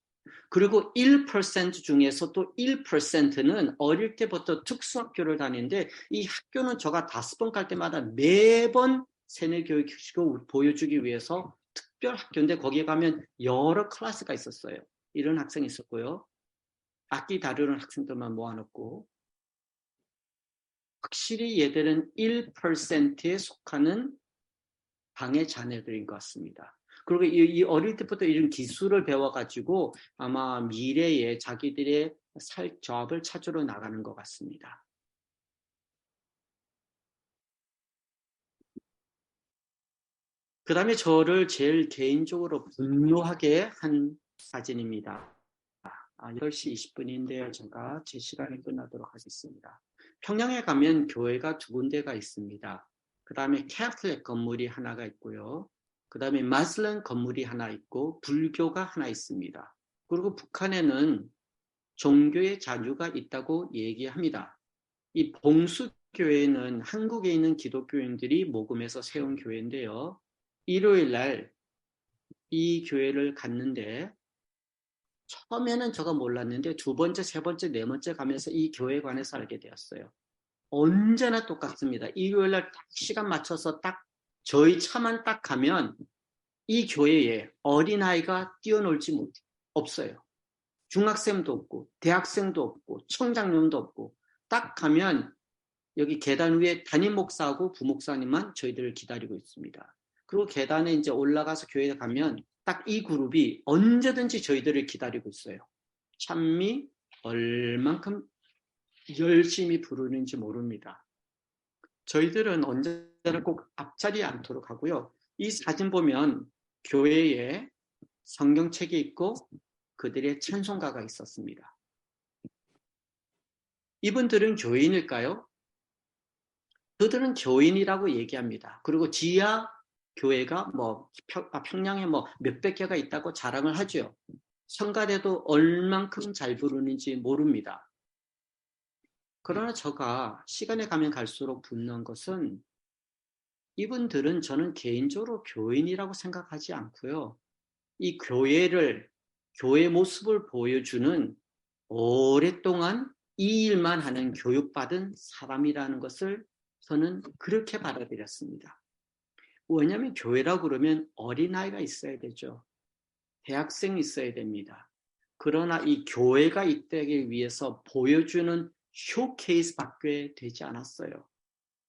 그리고 1% 중에서 또 1%는 어릴 때부터 특수학교를 다니는데 이 학교는 제가 5번 갈 때마다 매번 세뇌교육식을 보여주기 위해서 특별 학교인데 거기에 가면 여러 클래스가 있었어요. 이런 학생이 있었고요. 악기 다루는 학생들만 모아놓고 확실히 얘들은 1%에 속하는 방의 자녀들인 것 같습니다. 그리고 이 어릴 때부터 이런 기술을 배워가지고 아마 미래에 자기들의 잡을 찾으러 나가는 것 같습니다. 그 다음에 저를 제일 개인적으로 분노하게 한 사진입니다. 10시 20분인데요. 제가 제 시간이 끝나도록 하겠습니다. 평양에 가면 교회가 2군데가 있습니다. 그 다음에 캐톨릭 건물이 하나가 있고요. 그 다음에 마슬람 건물이 하나 있고 불교가 하나 있습니다. 그리고 북한에는 종교의 자유가 있다고 얘기합니다. 이 봉수교회는 한국에 있는 기독교인들이 모금해서 세운 교회인데요. 일요일 날 이 교회를 갔는데 처음에는 제가 몰랐는데 2번째, 3번째, 4번째 가면서 이 교회에 관해서 알게 되었어요. 언제나 똑같습니다. 일요일날 딱 시간 맞춰서 딱 저희 차만 딱 가면 이 교회에 어린아이가 뛰어놀지 없어요. 중학생도 없고 대학생도 없고 청장년도 없고 딱 가면 여기 계단 위에 담임 목사하고 부목사님만 저희들을 기다리고 있습니다. 그리고 계단에 이제 올라가서 교회에 가면 딱 이 그룹이 언제든지 저희들을 기다리고 있어요. 참미 얼만큼 열심히 부르는지 모릅니다. 저희들은 언제나 꼭 앞자리에 앉도록 하고요. 이 사진 보면 교회에 성경책이 있고 그들의 찬송가가 있었습니다. 이분들은 교인일까요? 그들은 교인이라고 얘기합니다. 그리고 지하 교회가 평양에 몇백 개가 있다고 자랑을 하죠. 성가대도 얼만큼 잘 부르는지 모릅니다. 그러나 제가 시간에 가면 갈수록 분노한 것은 이분들은 저는 개인적으로 교인이라고 생각하지 않고요. 이 교회 모습을 보여주는 오랫동안 이 일만 하는 교육받은 사람이라는 것을 저는 그렇게 받아들였습니다. 왜냐하면 교회라고 그러면 어린아이가 있어야 되죠. 대학생이 있어야 됩니다. 그러나 이 교회가 있기 위해서 보여주는 쇼케이스밖에 되지 않았어요.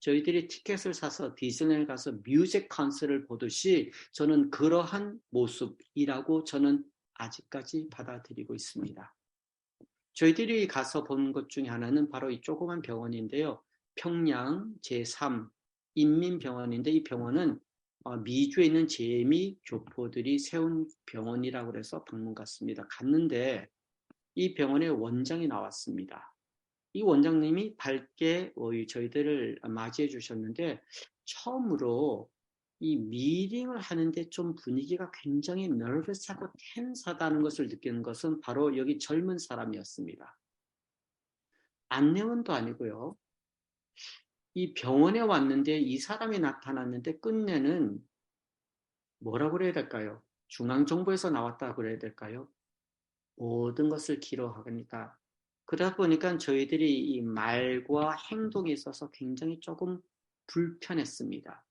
저희들이 티켓을 사서 디즈니에 가서 뮤직 콘서트를 보듯이 저는 그러한 모습이라고 저는 아직까지 받아들이고 있습니다. 저희들이 가서 본 것 중에 하나는 바로 이 조그만 병원인데요. 평양 제3 인민병원인데 이 병원은 미주에 있는 재미 교포들이 세운 병원이라고 해서 방문 갔습니다. 갔는데 이 병원의 원장이 나왔습니다. 이 원장님이 밝게 저희들을 맞이해 주셨는데 처음으로 이 미팅을 하는데 좀 분위기가 굉장히 nervous하고 텐스하다는 것을 느끼는 것은 바로 여기 젊은 사람이었습니다. 안내원도 아니고요. 이 병원에 왔는데 이 사람이 나타났는데 끝내는 뭐라고 그래야 될까요? 중앙정부에서 나왔다고 그래야 될까요? 모든 것을 기록하니까 그러다 보니까 저희들이 이 말과 행동에 있어서 굉장히 조금 불편했습니다.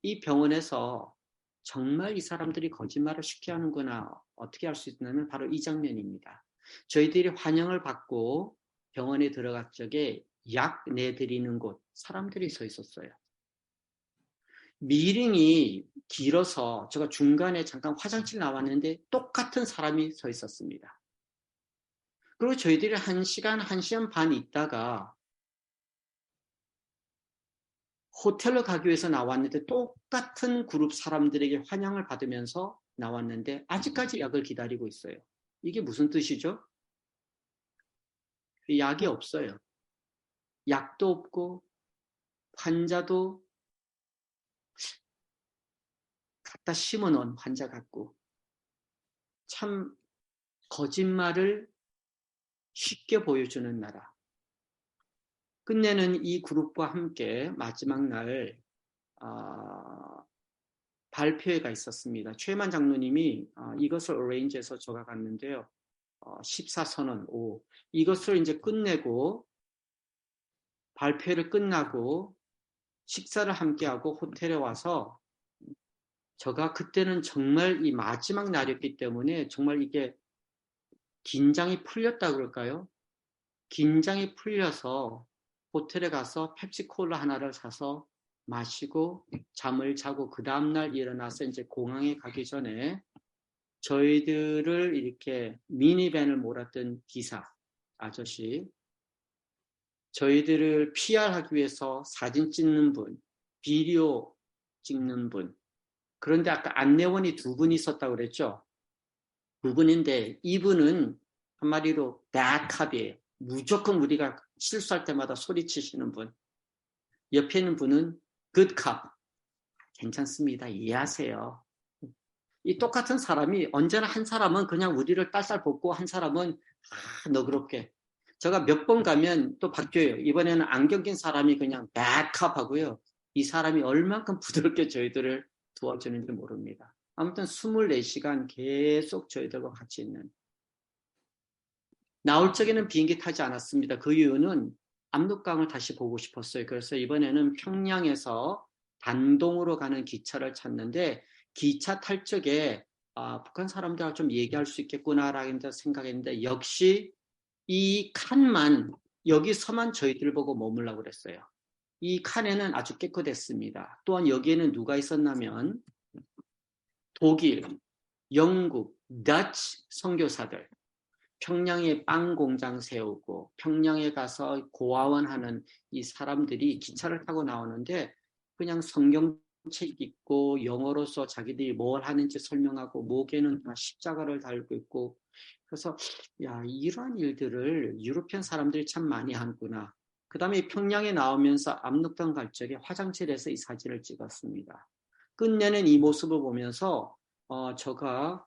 이 병원에서 정말 이 사람들이 거짓말을 쉽게 하는구나 어떻게 할 수 있냐면 바로 이 장면입니다. 저희들이 환영을 받고 병원에 들어갈 적에 약 내드리는 곳 사람들이 서 있었어요. 미팅이 길어서 제가 중간에 잠깐 화장실 나왔는데 똑같은 사람이 서 있었습니다. 그리고 저희들이 1시간, 1시간 반 있다가 호텔로 가기 위해서 나왔는데 똑같은 그룹 사람들에게 환영을 받으면서 나왔는데 아직까지 약을 기다리고 있어요. 이게 무슨 뜻이죠? 약이 없어요. 약도 없고 환자도 갖다 심어놓은 환자 같고 참 거짓말을 쉽게 보여주는 나라. 끝내는 이 그룹과 함께 마지막 날 발표회가 있었습니다. 최만 장로님이 이것을 어레인지해서 저가 갔는데요. 14선언 5 이것을 이제 끝내고 발표를 끝나고 식사를 함께하고 호텔에 와서 제가 그때는 정말 이 마지막 날이었기 때문에 정말 이게 긴장이 풀렸다 그럴까요? 긴장이 풀려서 호텔에 가서 펩시콜라 하나를 사서 마시고 잠을 자고 그 다음날 일어나서 이제 공항에 가기 전에 저희들을 이렇게 미니밴을 몰았던 기사 아저씨 저희들을 PR하기 위해서 사진 찍는 분, 비디오 찍는 분 그런데 아까 안내원이 2분 있었다고 그랬죠? 2분인데 이분은 한마디로 bad cop이에요. 무조건 우리가 실수할 때마다 소리치시는 분. 옆에 있는 분은 good cop. 괜찮습니다. 이해하세요. 이 똑같은 사람이 언제나 한 사람은 그냥 우리를 딸딸 볶고 한 사람은 너그럽게. 제가 몇 번 가면 또 바뀌어요. 이번에는 안경 낀 사람이 그냥 bad cop 하고요. 이 사람이 얼만큼 부드럽게 저희들을 도와주는지 모릅니다. 아무튼 24시간 계속 저희들과 같이 있는 나올 적에는 비행기 타지 않았습니다. 그 이유는 압록강을 다시 보고 싶었어요. 그래서 이번에는 평양에서 단동으로 가는 기차를 찾는데 기차 탈 적에 북한 사람들하고 좀 얘기할 수 있겠구나라고 생각했는데 역시 이 칸만 여기서만 저희들 보고 머물라고 그랬어요. 이 칸에는 아주 깨끗했습니다. 또한 여기에는 누가 있었냐면 독일, 영국, 더치 선교사들 평양에 빵 공장 세우고 평양에 가서 고아원하는 이 사람들이 기차를 타고 나오는데 그냥 성경책 읽고 영어로서 자기들이 뭘 하는지 설명하고 목에는 다 십자가를 달고 있고 그래서 야 이러한 일들을 유로피안 사람들이 참 많이 하는구나. 그 다음에 평양에 나오면서 압록강 갈 적에 화장실에서 이 사진을 찍었습니다. 끝내는 이 모습을 보면서 제가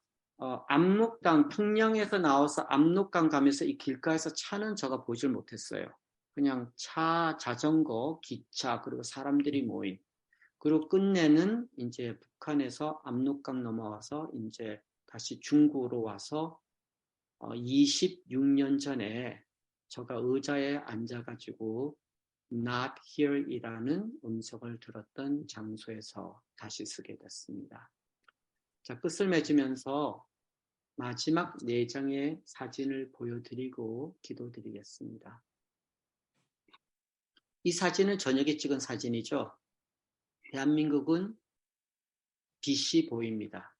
압록강 평양에서 나와서 압록강 가면서 이 길가에서 차는 제가 보질 못했어요. 그냥 차, 자전거, 기차 그리고 사람들이 모인 그리고 끝내는 이제 북한에서 압록강 넘어와서 이제 다시 중국으로 와서 26년 전에 제가 의자에 앉아가지고 Not Here이라는 음성을 들었던 장소에서 다시 쓰게 됐습니다. 자, 끝을 맺으면서 마지막 4장의 사진을 보여드리고 기도드리겠습니다. 이 사진은 저녁에 찍은 사진이죠. 대한민국은 빛이 보입니다.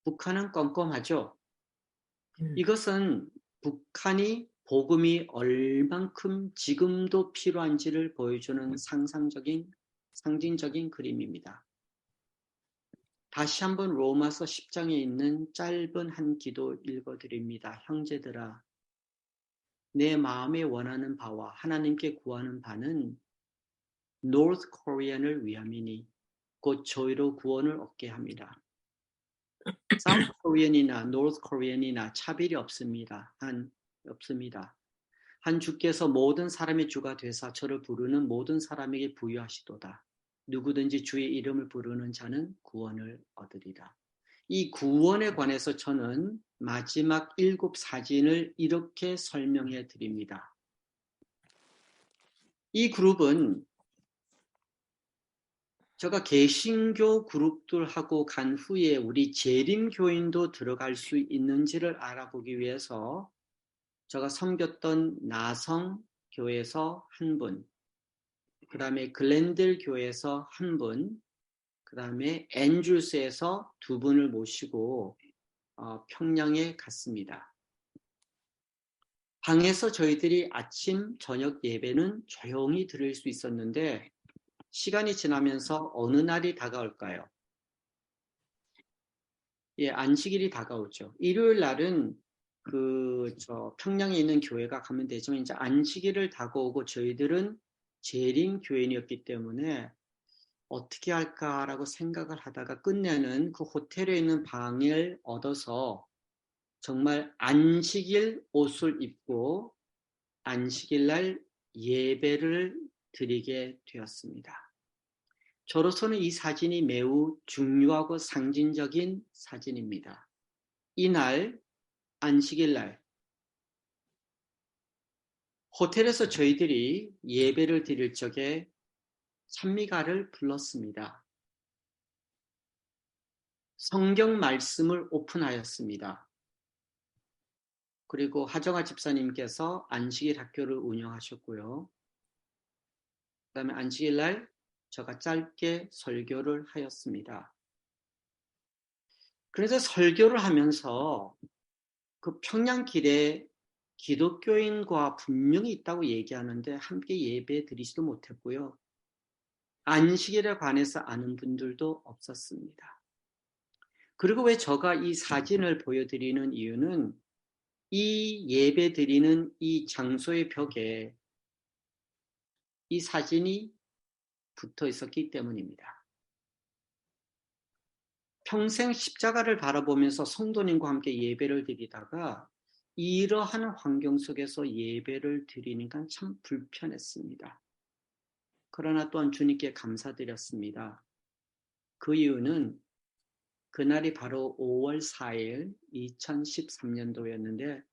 북한은 껌껌하죠. 이것은 북한이 복음이 얼만큼 지금도 필요한지를 보여주는 상징적인 그림입니다. 다시 한번 로마서 10장에 있는 짧은 한 기도 읽어드립니다. 형제들아, 내 마음에 원하는 바와 하나님께 구하는 바는 North Korean을 위함이니 곧 저희로 구원을 얻게 합니다. South Korean이나 North Korean이나 차별이 없습니다. 한 주께서 모든 사람의 주가 되사 저를 부르는 모든 사람에게 부유하시도다. 누구든지 주의 이름을 부르는 자는 구원을 얻으리라. 이 구원에 관해서 저는 마지막 7 사진을 이렇게 설명해 드립니다. 이 그룹은 제가 개신교 그룹들하고 간 후에 우리 재림교인도 들어갈 수 있는지를 알아보기 위해서 제가 섬겼던 나성교에서 한 분, 그 다음에 글렌델 교회에서 한 분, 그 다음에 앤드루스에서 2분을 모시고 평양에 갔습니다. 방에서 저희들이 아침, 저녁 예배는 조용히 들을 수 있었는데 시간이 지나면서 어느 날이 다가올까요? 예, 안식일이 다가오죠. 일요일 날은 평양에 있는 교회가 가면 되지만 이제 안식일을 다가오고 저희들은 재림 교인이었기 때문에 어떻게 할까라고 생각을 하다가 끝내는 그 호텔에 있는 방을 얻어서 정말 안식일 옷을 입고 안식일 날 예배를 드리게 되었습니다. 저로서는 이 사진이 매우 중요하고 상징적인 사진입니다. 이날 안식일 날 호텔에서 저희들이 예배를 드릴 적에 찬미가를 불렀습니다. 성경 말씀을 오픈하였습니다. 그리고 하정아 집사님께서 안식일 학교를 운영하셨고요. 그 다음에 안식일 날 제가 짧게 설교를 하였습니다. 그래서 설교를 하면서 그 평양길에 기독교인과 분명히 있다고 얘기하는데 함께 예배 드리지도 못했고요. 안식일에 관해서 아는 분들도 없었습니다. 그리고 왜 제가 이 사진을 보여드리는 이유는 이 예배 드리는 이 장소의 벽에 이 사진이 붙어 있었기 때문입니다. 평생 십자가를 바라보면서 성도님과 함께 예배를 드리다가 이러한 환경 속에서 예배를 드리니까 참 불편했습니다. 그러나 또한 주님께 감사드렸습니다. 그 이유는 그날이 바로 5월 4일 2013년도였는데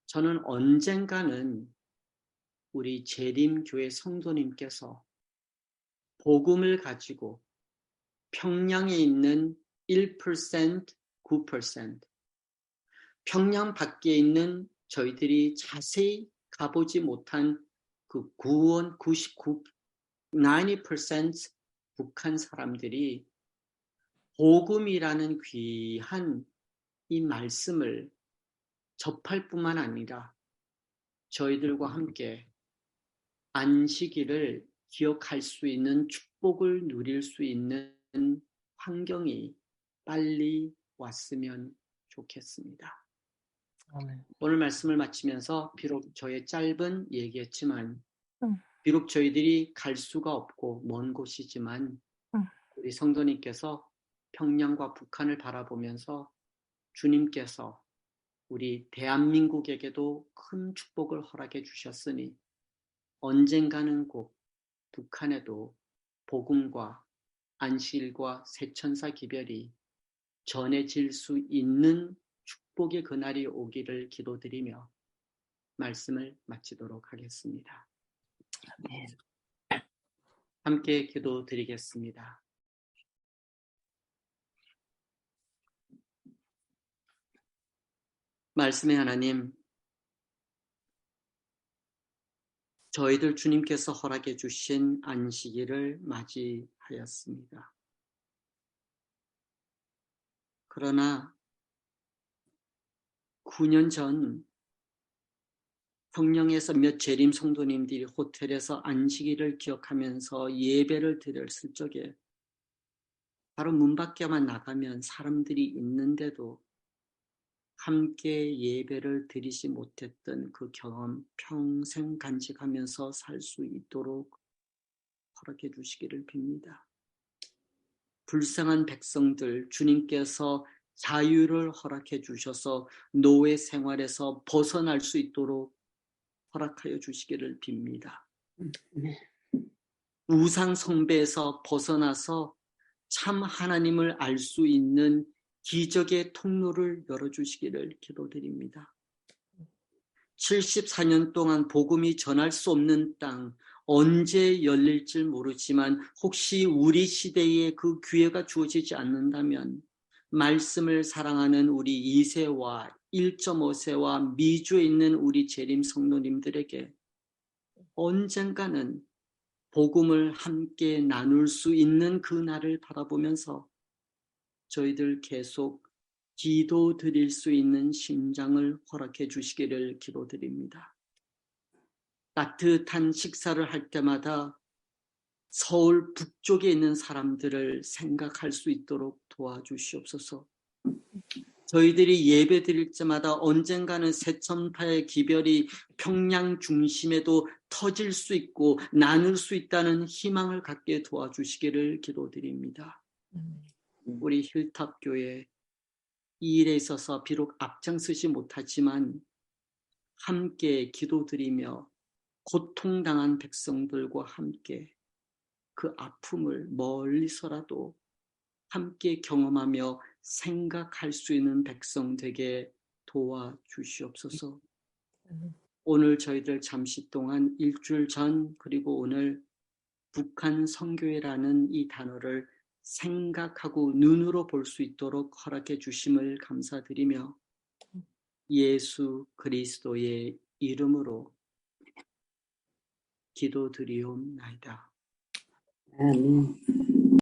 저는 언젠가는 우리 재림교회 성도님께서 복음을 가지고 평양에 있는 1%, 9%, 평양 밖에 있는 저희들이 자세히 가보지 못한 그 90% 북한 사람들이 복음이라는 귀한 이 말씀을 접할 뿐만 아니라 저희들과 함께 안식일을 기억할 수 있는 축복을 누릴 수 있는 환경이 빨리 왔으면 좋겠습니다. 아멘. 오늘 말씀을 마치면서 비록 저의 짧은 얘기였지만 비록 저희들이 갈 수가 없고 먼 곳이지만 우리 성도님께서 평양과 북한을 바라보면서 주님께서 우리 대한민국에게도 큰 축복을 허락해 주셨으니 언젠가는 꼭 북한에도 복음과 안식일과 새천사 기별이 전해질 수 있는 축복의 그날이 오기를 기도드리며 말씀을 마치도록 하겠습니다. 아멘. 함께 기도드리겠습니다. 말씀의 하나님, 저희들 주님께서 허락해 주신 안식일을 맞이하였습니다. 그러나 9년 전 성령에서 몇 재림 성도님들이 호텔에서 안식일을 기억하면서 예배를 드렸을 적에 바로 문 밖에만 나가면 사람들이 있는데도 함께 예배를 드리지 못했던 그 경험 평생 간직하면서 살 수 있도록 허락해 주시기를 빕니다. 불쌍한 백성들 주님께서 자유를 허락해 주셔서 노예 생활에서 벗어날 수 있도록 허락하여 주시기를 빕니다. 우상 숭배에서 벗어나서 참 하나님을 알 수 있는 기적의 통로를 열어주시기를 기도드립니다. 74년 동안 복음이 전할 수 없는 땅, 언제 열릴지 모르지만 혹시 우리 시대에 그 기회가 주어지지 않는다면 말씀을 사랑하는 우리 2세와 1.5세와 미주에 있는 우리 재림 성도님들에게 언젠가는 복음을 함께 나눌 수 있는 그 날을 바라보면서 저희들 계속 기도 드릴 수 있는 심장을 허락해 주시기를 기도드립니다. 따뜻한 식사를 할 때마다 서울 북쪽에 있는 사람들을 생각할 수 있도록 도와주시옵소서. 저희들이 예배 드릴 때마다 언젠가는 새천파의 기별이 평양 중심에도 터질 수 있고 나눌 수 있다는 희망을 갖게 도와주시기를 기도드립니다. 우리 힐탑교회 이 일에 있어서 비록 앞장서지 못하지만 함께 기도드리며 고통당한 백성들과 함께 그 아픔을 멀리서라도 함께 경험하며 생각할 수 있는 백성 되게 도와주시옵소서. 오늘 저희들 잠시 동안 일주일 전 그리고 오늘 북한 선교회라는 이 단어를 생각하고 눈으로 볼 수 있도록 허락해 주심을 감사드리며 예수 그리스도의 이름으로 기도드리옵나이다. 아멘.